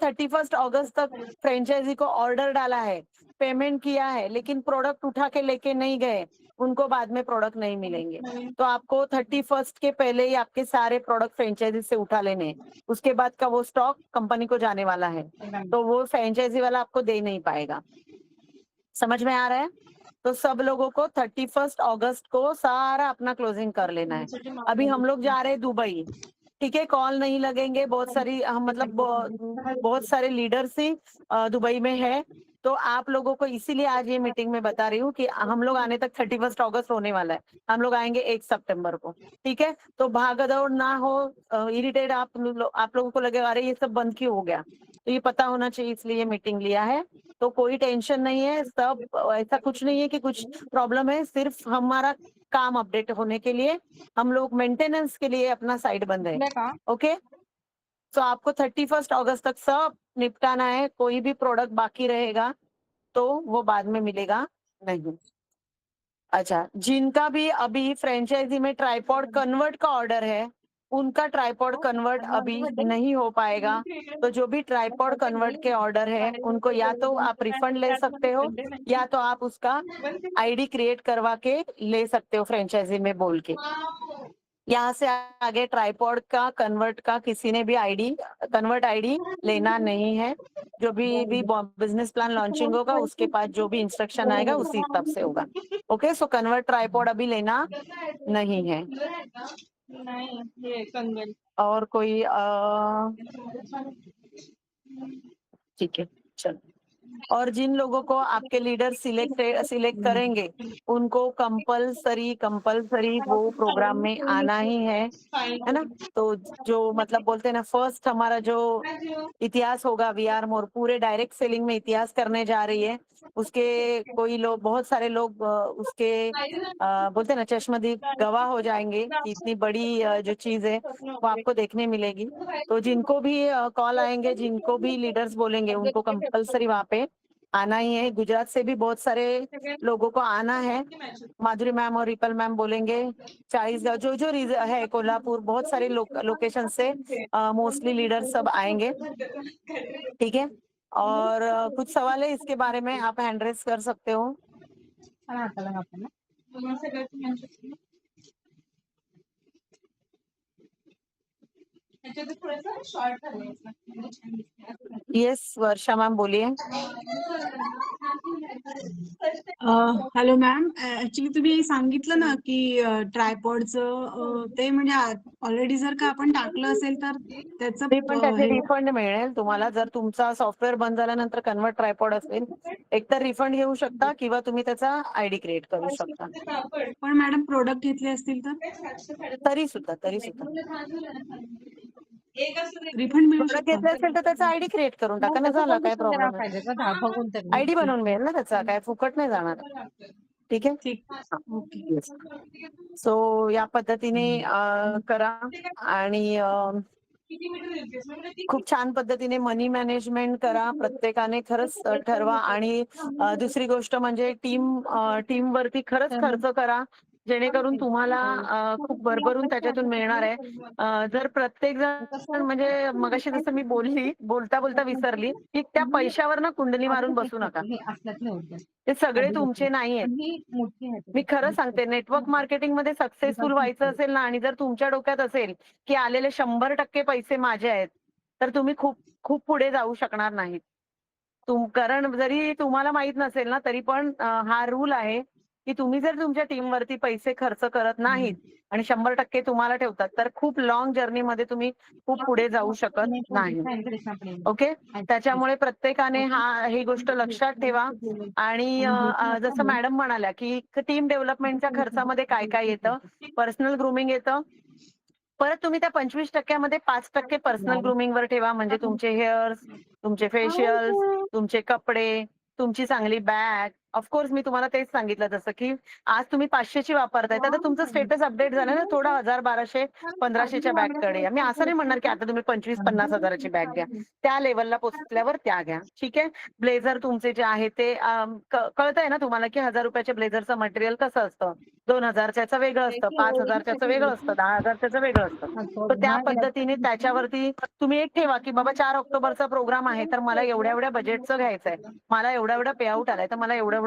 31 अगस्त तक फ्रेंचाइजी को ऑर्डर डाला है, पेमेंट किया है, लेकिन प्रोडक्ट उठा के लेके नहीं गए, उनको बाद में प्रोडक्ट नहीं मिलेंगे. तो आपको 31 के पहले ही आपके सारे प्रोडक्ट फ्रेंचाइजी से उठा लेने हैं. उसके बाद का वो स्टॉक कंपनी को जाने वाला है, तो वो फ्रेंचाइजी वाला आपको दे नहीं पाएगा. समझ में आ रहा है? तो सब लोगों को 31 अगस्त को सारा अपना क्लोजिंग कर लेना है. अभी हम लोग जा रहे हैं दुबई. ठीक है, कॉल नहीं लगेंगे. बहुत सारी हम मतलब बहुत सारे लीडर्स ही दुबई में है. तो आप लोगों को इसीलिए आज ये मीटिंग में बता रही हूँ कि हम लोग आने तक 31 अगस्त होने वाला है. हम लोग आएंगे 1 सितंबर को. ठीक है, तो भागदौड़ ना हो. इरिटेट आप लोगों को लगेगा अरे ये सब बंद क्यों हो गया, तो ये पता होना चाहिए, इसलिए ये मीटिंग लिया है. तो कोई टेंशन नहीं है, सब ऐसा कुछ नहीं है कि कुछ प्रॉब्लम है. सिर्फ हमारा काम अपडेट होने के लिए हम लोग मेंटेनेंस के लिए अपना साइट बंद है। ओके, तो आपको 31 अगस्त तक सब निपटाना है। कोई भी प्रोडक्ट बाकी रहेगा तो वो बाद में मिलेगा नहीं। अच्छा, जिनका भी अभी फ्रेंचाइजी में ट्राइपॉड कन्वर्ट का ऑर्डर है, उनका ट्राइपॉड कन्वर्ट अभी नहीं हो पाएगा। तो जो भी ट्राइपॉड कन्वर्ट के ऑर्डर है, उनको या तो आप रिफंड ले सकते हो या तो आप उसका आईडी क्रिएट करवा के ले सकते हो फ्रेंचाइजी में बोल के। यहाँ से आगे ट्राइपॉड का कन्वर्ट का किसी ने भी कन्वर्ट आईडी लेना नहीं है। जो भी बिजनेस प्लान लॉन्चिंग होगा उसके पास जो भी इंस्ट्रक्शन आएगा उसी हिसाब से होगा। ओके, सो कन्वर्ट ट्राइपॉड अभी लेना नहीं है। और कोई ठीक है, चलो। और जिन लोगों को आपके लीडर सिलेक्ट करेंगे उनको कंपलसरी वो प्रोग्राम में आना ही है ना। तो जो मतलब बोलते हैं ना, फर्स्ट हमारा जो इतिहास होगा वीआर मोर, पूरे डायरेक्ट सेलिंग में इतिहास करने जा रही है। उसके कोई लोग, बहुत सारे लोग उसके बोलते हैं ना चश्मदीद गवाह हो जाएंगे कि इतनी बड़ी जो चीज है वो आपको देखने मिलेगी। तो जिनको भी कॉल आएंगे, जिनको भी लीडर्स बोलेंगे, उनको कंपलसरी वहां पे आना ही है। गुजरात से भी बहुत सारे लोगों को आना है। माधुरी मैम और रिपल मैम बोलेंगे। 40 जो है, कोल्हापुर, बहुत सारे लोकेशन से मोस्टली लीडर्स सब आएंगे। ठीक है, और कुछ सवाल है इसके बारे में, आप हैंड रेस कर सकते हो। यस, वर्षा मैम बोलिए। हॅलो मॅम, ऍक्च्युली तुम्ही सांगितलं ना की ट्रायपॉडचं ते म्हणजे ऑलरेडी जर का आपण टाकलं असेल तर त्याचं ते पण त्याचे हे रिफंड मिळेल तुम्हाला. जर तुमचा सॉफ्टवेअर बंद झाल्यानंतर कन्वर्ट ट्रायपॉड असेल, एकतर रिफंड घेऊ शकता किंवा तुम्ही त्याचा आयडी क्रिएट करू शकता. पण मॅडम प्रोडक्ट घेतले असतील तर तरी सुद्धा रिफंड मिळू प्रोडक्ट शकतो. घेतले असेल तर त्याचा आयडी क्रिएट करून टाका ना, झाला काय प्रॉब्लेम आहे. आयडी बनवून मिळेल ना त्याचा, काय फुकट नाही जाणार. ठीक आहे, ठीक, ओके. सो या पद्धतीने करा. आणि खूप छान पद्धतीने मनी मॅनेजमेंट करा. प्रत्येकाने खरंच ठरवा. आणि दुसरी गोष्ट म्हणजे टीम वरती खरंच खर्च करा, जेणेकरून तुम्हाला खूप भरभरून त्याच्यातून मिळणार आहे. जर प्रत्येक जण म्हणजे मगाशी जसं मी बोलता विसरली की त्या पैशावर ना कुंडली मारून बसू नका. ते सगळे तुमचे नाही आहेत. मी खरं सांगते, नेटवर्क मार्केटिंग मध्ये सक्सेसफुल व्हायचं असेल ना, आणि जर तुमच्या डोक्यात असेल की आलेले 100% पैसे माझे आहेत, तर तुम्ही खूप खूप पुढे जाऊ शकणार नाहीत. कारण जरी तुम्हाला माहित नसेल ना, तरी पण हा रूल आहे की तुम्ही जर तुमच्या टीमवरती पैसे खर्च करत नाहीत आणि 100% तुम्हाला ठेवतात, तर खूप लॉंग जर्नीमध्ये तुम्ही खूप पुढे जाऊ शकत नाही. ओके, त्याच्यामुळे प्रत्येकाने ही गोष्ट लक्षात ठेवा. आणि जसं मॅडम म्हणाल्या की टीम डेव्हलपमेंटच्या खर्चामध्ये काय काय येतं, पर्सनल ग्रूमिंग येतं. परत तुम्ही त्या 25% मध्ये 5% पर्सनल ग्रूमिंगवर ठेवा. म्हणजे तुमचे हेअर्स, तुमचे फेशियल्स, तुमचे कपडे, तुमची चांगली बॅग. ऑफकोर्स मी तुम्हाला तेच सांगितलं, जसं की आज तुम्ही 500ची वापरताय, तर तुमचं स्टेटस अपडेट झालं ना, थोडा 1000, 1200, 1500च्या बॅगकडे या. मी असं नाही म्हणणार की आता तुम्ही 25-50 हजाराची बॅग घ्या. त्या लेवलला पोहोचल्यावर त्या घ्या. ठीक आहे, ब्लेझर तुमचे जे आहे ते कळतंय ना तुम्हाला की 1000 रुपयाच्या ब्लेझरचं मटेरियल कसं असतं, 2000च्याचं वेगळं असतं, 5000च्याचं वेगळं असतं, 10,000च्याचं वेगळं असतं. तर त्या पद्धतीने त्याच्यावरती तुम्ही एक ठेवा की बाबा 4 ऑक्टोबरचा प्रोग्राम आहे, तर मला एवढ्या बजेटचं घ्यायचंय, मला एवढा पेआउट आलाय, तर मला एवढं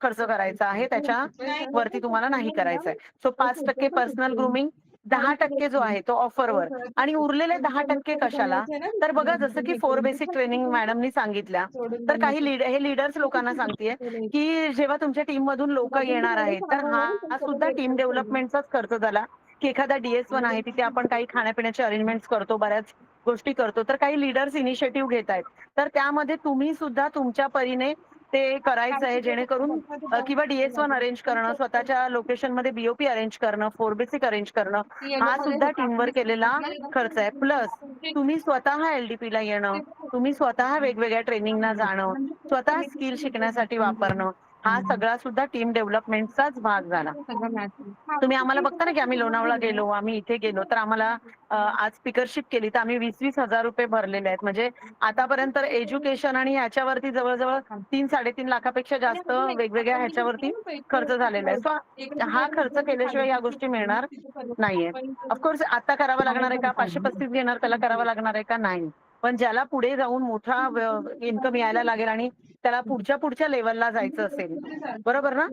खर्च करायचा आहे, त्याच्यावरती तुम्हाला नाही करायचंय. सो 5% पर्सनल ग्रूमिंग, 10% जो आहे तो ऑफरवर, आणि उरलेले 10% कशाला, तर बघा जसं की 4 बेसिक ट्रेनिंग मॅडमनी सांगितल्या, तर काही हे लीडर्स लोकांना सांगतेय की जेव्हा तुमच्या टीम मधून लोक येणार आहेत, तर हा सुद्धा टीम डेव्हलपमेंटचाच खर्च झाला की एखादा DS1 आहे, तिथे आपण काही खाण्यापिण्याचे अरेंजमेंट्स करतो, बऱ्याच गोष्टी करतो, तर काही लीडर्स इनिशिएटिव्ह घेत आहेत, तर त्यामध्ये तुम्ही सुद्धा तुमच्या परीने ते करायचं आहे, जेणेकरून किंवा DS1 अरेंज करणं, स्वतःच्या लोकेशनमध्ये BOP अरेंज करणं, 4 बेसिक अरेंज करणं, हा सुद्धा टीमवर केलेला खर्च आहे. प्लस तुम्ही स्वतः LDP ला येणं, तुम्ही स्वतः वेगवेगळ्या ट्रेनिंगना जाणं, स्वतः स्किल शिकण्यासाठी वापरणं, हा सगळा सुद्धा टीम डेव्हलपमेंटचाच भाग झाला. तुम्ही आम्हाला बघता ना की आम्ही लोणावळा गेलो, आम्ही इथे गेलो, तर आम्हाला आज स्पीकरशिप केली तर आम्ही 20-20 हजार रुपये भरलेले आहेत. म्हणजे आतापर्यंत एज्युकेशन आणि ह्याच्यावरती जवळजवळ 3-3.5 लाखापेक्षा जास्त वेगवेगळ्या ह्याच्यावरती खर्च झालेला आहे. सो हा खर्च केल्याशिवाय या गोष्टी मिळणार नाहीये. ऑफकोर्स आता करावा लागणार आहे का? 535 घेणार त्याला करावा लागणार आहे का? नाही. पण ज्याला पुढे जाऊन मोठा इन्कम यायला लागेल आणि त्याला पुढच्या लेवलला जायचं असेल, बरोबर ना?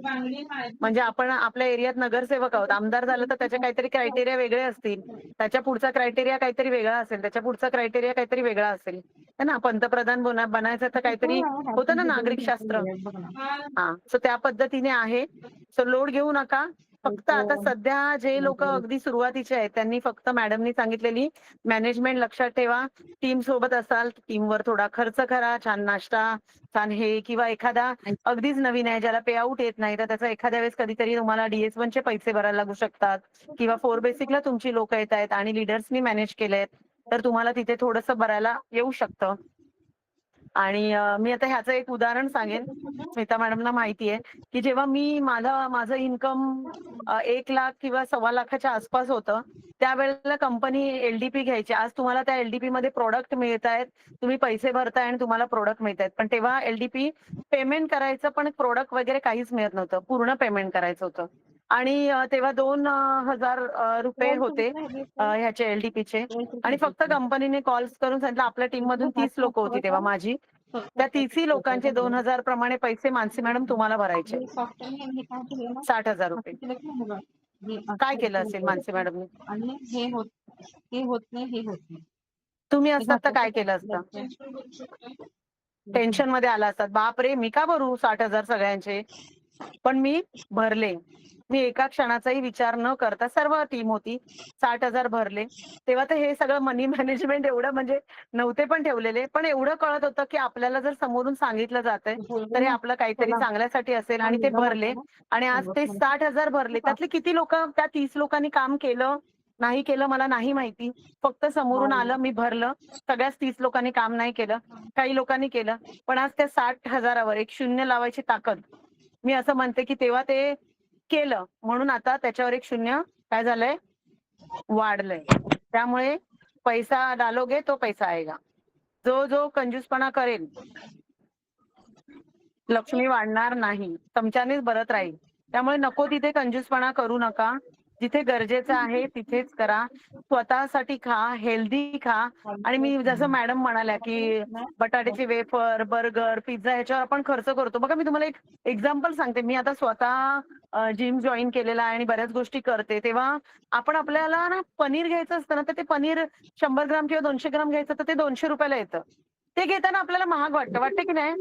म्हणजे आपण आपल्या एरियात नगरसेवक आहोत, आमदार झालं तर त्याचे काहीतरी क्रायटेरिया वेगळे असतील, त्याच्या पुढचा क्रायटेरिया काहीतरी वेगळा असेल, त्याच्या पुढचा क्रायटेरिया काहीतरी वेगळा असेल, है ना? पंतप्रधान बनायचं तर काहीतरी होतं ना नागरिकशास्त्र. हा, सो त्या पद्धतीने आहे. सो लोड घेऊ नका. फक्त आता सध्या जे लोक अगदी सुरुवातीचे आहेत त्यांनी फक्त मॅडमनी सांगितलेली मॅनेजमेंट लक्षात ठेवा. टीम सोबत असाल, टीमवर थोडा खर्च करा, छान नाश्ता, छान हे, किंवा एखादा अगदीच नवीन आहे ज्याला पे आउट येत नाही तर त्याचा एखाद्या वेळेस कधीतरी तुम्हाला DS1 चे पैसे भरायला लागू शकतात, किंवा 4 बेसिकला तुमची लोक येत आहेत आणि लिडर्सनी मॅनेज केलेत तर तुम्हाला तिथे थोडंसं भरायला येऊ शकतं. आणि मी आता ह्याचं एक उदाहरण सांगेन. स्मिता मॅडमना माहिती आहे की जेव्हा मी माझं इन्कम 1 लाख किंवा 1.25 लाखाच्या आसपास होतं, त्यावेळेला कंपनी LDP घ्यायची. आज तुम्हाला त्या LDP मध्ये प्रोडक्ट मिळत आहेत, तुम्ही पैसे भरताय आणि तुम्हाला प्रोडक्ट मिळत आहेत. पण तेव्हा LDP पेमेंट करायचं पण प्रोडक्ट वगैरे काहीच मिळत नव्हतं, पूर्ण पेमेंट करायचं होतं. आणि तेव्हा 2,000 रुपये होते ह्याचे LDPचे. आणि फक्त कंपनीने कॉल्स करून सांगितलं, आपल्या टीम मधून 30 लोक होती तेव्हा माझी, त्या 30 लोकांचे 2,000 प्रमाणे पैसे मानसी मॅडम तुम्हाला भरायचे, 60,000 रुपये. काय केलं असेल मानसी मॅडमने? तुम्ही असतात तर काय केलं असतं? टेन्शन मध्ये आला असतात, बाप रे मी का भरू 60,000 सगळ्यांचे? पण मी भरले. मी एका क्षणाचाही विचार न करता, सर्व टीम होती, 60,000 भरले. तेव्हा तर हे सगळं मनी मॅनेजमेंट एवढं म्हणजे नव्हते पण ठेवलेले, पण एवढं कळत होतं की आपल्याला जर समोरून सांगितलं जातंय तर हे आपलं काहीतरी चांगल्यासाठी असेल, आणि ते भरले. आणि आज ते 60,000 भरले. त्यातले किती लोक, त्या 30 लोकांनी काम केलं नाही केलं मला नाही माहिती. फक्त समोरून आलं, मी भरलं. सगळ्याच 30 लोकांनी काम नाही केलं, काही लोकांनी केलं. पण आज त्या 60,000वर एक शून्य लावायची ताकद, मी असं म्हणते की तेव्हा ते केलं म्हणून आता त्याच्यावर एक शून्य काय झालंय, वाढलंय. त्यामुळे पैसा डालोगे तो पैसा आएगा. जो जो कंजूसपणा करेल, लक्ष्मी वाढणार नाही, चमच्यानेच भरत राहील. त्यामुळे नको तिथे कंजूसपणा करू नका. जिथे गरजेचं आहे तिथेच करा. स्वतःसाठी खा, हेल्दी खा. आणि मी जसं मॅडम म्हणाल्या की बटाट्याचे वेफर, बर्गर, पिझ्झा ह्याच्यावर आपण खर्च करतो. बघा मी तुम्हाला एक एक्झाम्पल सांगते. मी आता स्वतः जिम जॉईन केलेला आहे आणि बऱ्याच गोष्टी करते. तेव्हा आपण आपल्याला ना पनीर घ्यायचं असतं ना, तर ते पनीर 100 ग्राम किंवा 200 ग्राम घ्यायचं तर ते 200 रुपयाला येतं. ते घेताना आपल्याला महाग वाटतं की नाही?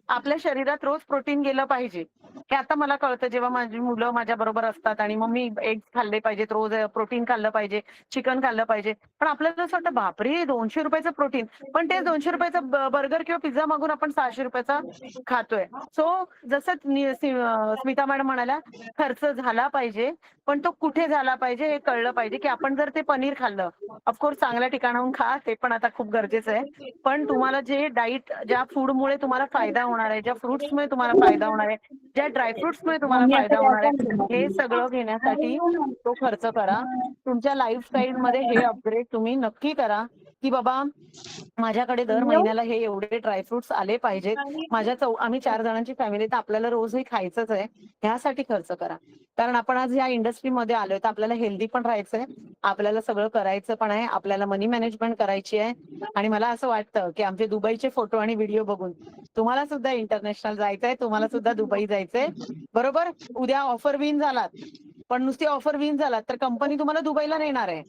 आपल्या शरीरात रोज प्रोटीन गेलं पाहिजे, हे आता मला कळतं जेव्हा माझी मुलं माझ्या बरोबर असतात आणि मग मी एग्स खाल्ले पाहिजेत, रोज प्रोटीन खाल्लं पाहिजे, चिकन खाल्लं पाहिजे. पण आपल्याला असं वाटतं बापरे 200 रुपयाचं प्रोटीन, पण ते 200 रुपयाचा बर्गर किंवा पिझ्झा मागून आपण 600 रुपयाचा खातोय. सो जसं स्मिता मॅडम म्हणाल्या, खर्च झाला पाहिजे, पण तो कुठे झाला पाहिजे हे कळलं पाहिजे. की आपण जर ते पनीर खाल्लं, ऑफकोर्स चांगल्या ठिकाणाहून खा, ते पण आता खूप गरजेचं आहे. पण तुम्हाला जे डाईट, ज्या फूडमुळे तुम्हाला फायदा होणार आहे, ज्या फ्रुट्समुळे तुम्हाला फायदा होणार आहे, ज्या ड्रायफ्रुट्समुळे तुम्हाला फायदा होणार आहे, हे सगळं घेण्यासाठी तो खर्च करा. तुमच्या लाईफस्टाईलमध्ये हे अपग्रेड तुम्ही नक्की करा की बाबा माझ्याकडे दर महिन्याला हे एवढे ड्रायफ्रुट्स आले पाहिजेत. आम्ही 4 जणांची फॅमिली, तर आपल्याला रोज हे खायचंच आहे, ह्यासाठी खर्च करा. कारण आपण आज या इंडस्ट्रीमध्ये आलोय तर आपल्याला हेल्दी पण राहायचंय, आपल्याला सगळं करायचं पण आहे, आपल्याला मनी मॅनेजमेंट करायची आहे. आणि मला असं वाटतं की आमचे दुबईचे फोटो आणि व्हिडिओ बघून तुम्हाला सुद्धा इंटरनॅशनल जायचंय, तुम्हाला सुद्धा दुबई जायचंय, बरोबर? उद्या ऑफर विन झालात, पण नुसती ऑफर विन झालात तर कंपनी तुम्हाला दुबईला नेणार आहे.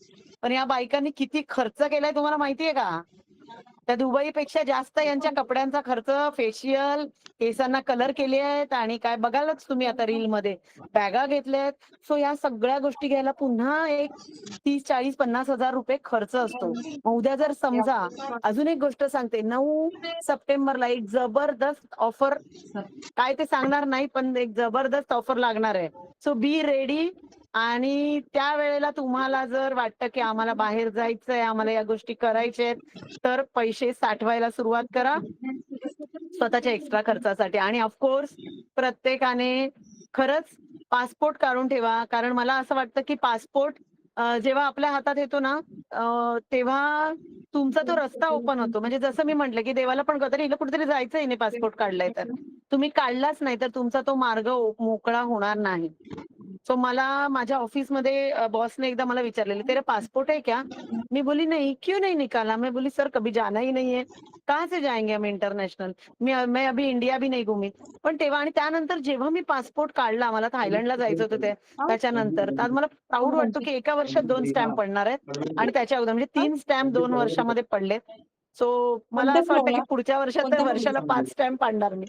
पण या बायकांनी किती खर्च केलाय तुम्हाला माहितीये का? त्या दुबईपेक्षा जास्त यांच्या कपड्यांचा खर्च, फेशियल, केसांना कलर केले आहेत, आणि काय बघालच तुम्ही आता रील मध्ये बॅगा घेतल्यात. सो या सगळ्या गोष्टी घ्यायला पुन्हा एक 30, 40, 50 हजार रुपये खर्च असतो. मग उद्या जर समजा, अजून एक गोष्ट सांगते, 9 सप्टेंबरला एक जबरदस्त ऑफर, काय ते सांगणार नाही, पण एक जबरदस्त ऑफर लागणार आहे. So be ready. आणि त्यावेळेला तुम्हाला जर वाटतं की आम्हाला बाहेर जायचंय, आम्हाला या गोष्टी करायच्या आहेत, तर पैसे साठवायला सुरुवात करा. स्वतःच्या एक्स्ट्रा खर्चासाठी. आणि ऑफकोर्स प्रत्येकाने खरंच पासपोर्ट काढून ठेवा. कारण मला असं वाटतं की पासपोर्ट जेव्हा आपल्या हातात येतो ना तेव्हा तुमचा तो रस्ता ओपन होतो. म्हणजे जसं मी म्हटलं की देवाला पण कळतं हिला कुठेतरी जायचं हिने पासपोर्ट काढलाय तर. तुम्ही काढलाच नाही तर तुमचा तो मार्ग मोकळा होणार नाही. सो मला माझ्या ऑफिसमध्ये बॉसने एकदा मला विचारलेलं, "तेरा पासपोर्ट है क्या?" मैं बोली, "नहीं, क्यों नहीं निकाला?" मैं बोली, "सर कभी जाना ही नहीं है. कहाँ से जाएंगे हम इंटरनॅशनल? मैं अभी इंडिया भी नहीं घुमी." पण तेव्हा आणि त्यानंतर जेव्हा मी पासपोर्ट काढला, मला थायलंडला जायचं होतं त्याच्यानंतर. तर आज मला प्राउड वाटतो की एका वर्षात 2 स्टॅम्प पडणार आहेत आणि त्याच्या अगोदर म्हणजे 3 स्टॅम्प 2 वर्षामध्ये पडलेत. सो मला असं वाटतं की पुढच्या वर्षात तर वर्षाला 5 स्टॅम्प पाडणार मी.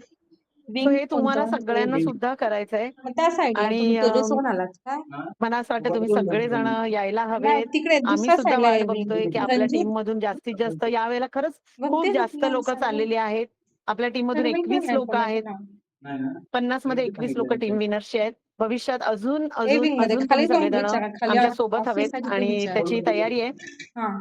सो हे तुम्हाला सगळ्यांना सुद्धा करायचंय. मग त्या साईडला आणि तुम्ही तेजसहून आलात का? मला असं वाटतं तुम्ही सगळेजण यायला नाही, हवेत. तिकडे आम्ही दुसऱ्या सुद्धा साईडला वाट आहे बघतोय की आपल्या रणजित. टीममधून जास्तीत जास्त यावेळेला खरंच मग खूप तेच जास्त आपल्याला लोक सांगा. चाललेली आहेत. आपल्या टीममधून सर्वे 21 काय लोक कोणाचं आहेत. नाव? 50 मध्ये 21 लोक टीम विनर्सचे आहेत. भविष्यात अजून ए अजून विंग मध्ये अजून खाली तुम्ही जाऊन सगळेजण विचारा, खाली आमच्या सोबत ऑफिस हवेत आहे तिथे आणि विचारा. त्याची तयारी आहे. हा,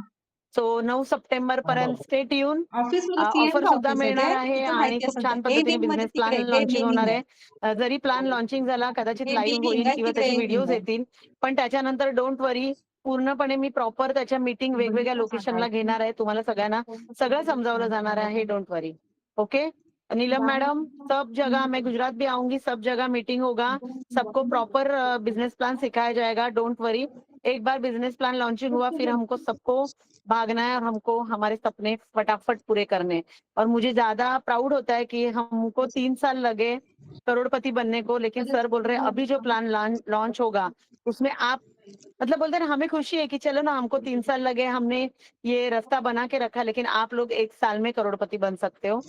सो 9 सप्टेंबर पर्यंत स्टेट येऊन ऑफिस मध्ये सीएम ऑफर का सुद्धा ऑफिस आहे मिळणार ते? आहे तिथं आणि माहिती खूप असेल छान तर. ए पद्धतीने विंग मध्ये बिझनेस तिकडे, प्लॅन हे लॉन्चिंग बी विंग होणार आहे. आहे. जरी प्लॅन लॉन्चिंग झाला कदाचित हे बी लाईव्ह विंग होईल आहे, किंवा तिकडे त्याचे ए विंग व्हिडिओज आहे. येतील. पण त्याच्यानंतर डोंट वरी पूर्णपणे मी प्रॉपर त्याच्या मीटिंग वेगवेगळ्या लोकेशनला घेणार आहे. तुम्हाला सगळ्यांना सगळं समजावलं जाणार आहे. Don't worry. Okay Neelam madam, सब जगह मैं गुजरात भी आऊंगी, सब जगह मीटिंग होगा, सबको प्रॉपर बिजनेस प्लान सिखाया जाएगा. डोंट वरी. एक बार बिजनेस प्लान लॉन्चिंग हुआ फिर हमको सबको भागना है और हमको हमारे सपने फटाफट पूरे करने हैं. और मुझे ज्यादा प्राउड होता है कि हमको 3 साल लगे करोड़पति बनने को, लेकिन सर बोल रहे हैं अभी जो प्लान लॉन्च होगा उसमें आप मतलब बोलते हैं ना हमें खुशी है कि चलो ना हमको 3 साल लगे, हमने ये रास्ता बना के रखा, लेकिन आप लोग 1 साल में करोड़पति बन सकते हो.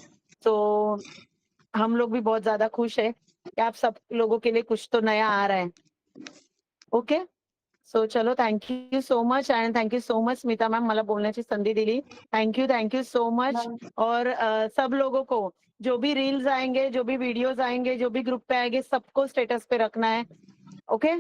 तो हम लोग भी बहुत ज्यादा खुश है कि आप सब लोगों के लिए कुछ तो नया आ रहा है. ओके सो चलो thank you so much end thank you so much Smita ma'am मला बोलण्याची संधी दिली. Thank you so much. और सब लोगों को जो भी रील्स आएंगे, जो भी वीडियोस आएंगे, जो भी ग्रुप पे आएंगे, सबको स्टेटस पे रखना है. ओके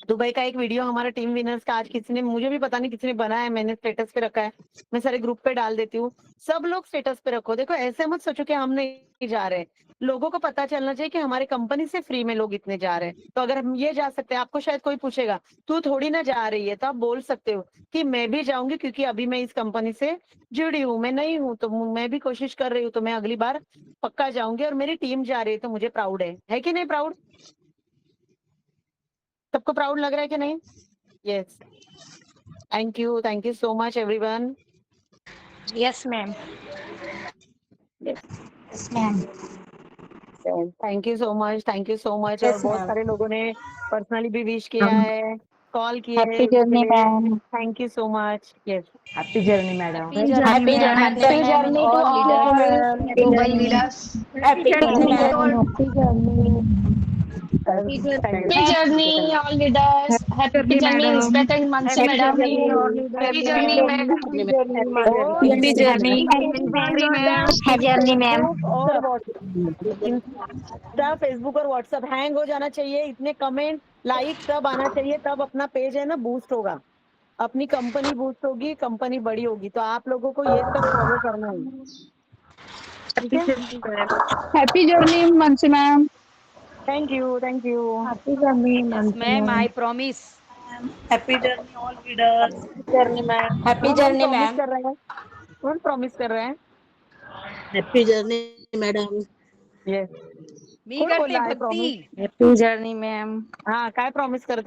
दुबई का एक वीडियो हमारा टीम विनर्स का आज किसी ने, मुझे भी पता नहीं किसी ने बनाया है, मैंने स्टेटस पे रखा है. मैं सारे ग्रुप पे डाल देती हूँ. सब लोग स्टेटस पे रखो. देखो ऐसे मत सोचो कि हम नहीं जा रहे. लोगों को पता चलना चाहिए कि हमारे कंपनी से फ्री में लोग इतने जा रहे हैं. तो अगर हम ये जा सकते हैं, आपको शायद कोई पूछेगा तू थोड़ी ना जा रही है, तो आप बोल सकते हो कि मैं भी जाऊंगी क्योंकि अभी मैं इस कंपनी से जुड़ी हूँ. मैं नहीं हूँ तो मैं भी कोशिश कर रही हूँ, तो मैं अगली बार पक्का जाऊंगी. और मेरी टीम जा रही है तो मुझे प्राउड है कि नहीं प्राउड? सबको प्राउड लग रहा है कि नहीं? Yes. Thank you so much everyone. Yes, ma'am. Yes. Yes, ma'am. Thank you so much. और येस बहुत मॅम. सारे लोगों ने पर्सनली भी विश किया है, कॉल किए Happy उसके journey, लिए ma'am. Thank you so much. Yes. Happy journey, madam. Happy journey, Happy ma'am. journey, Happy ma'am. journey to All all leaders. global leaders. Happy journey, ma'am. Happy journey. Happy Happy journey, all leaders. Happy journey, Inspector Mansi Happy madam. journey, all leaders. Happy journey, ma'am. Happy journey. Happy journey. जोरदार Happy journey, ma'am. Facebook और Insta, Facebook और WhatsApp hang हो जाना चाहिए. इतने comment like सब आना चाहिए, तब अपना पेज है ना बूस्ट होगा, अपनी कंपनी बूस्ट होगी, कंपनी बड़ी होगी. तो आप लोगों को ये सब फॉलो करना है. ठीक है. Happy journey, Mansi ma'am. Thank you. Happy journey, Yes, Mansi ma'am. I ma'am. promise. Happy journey, all leaders. Journey ma'am. Happy journey, promise ma'am. कर रहे हैं. कौन प्रॉमिस कर रहे हैं? Happy journey, madam. येस. मी कोण करते बोलला आहे भक्ती. प्रॉमिस? Happy journey, ma'am. हा काय प्रॉमिस करत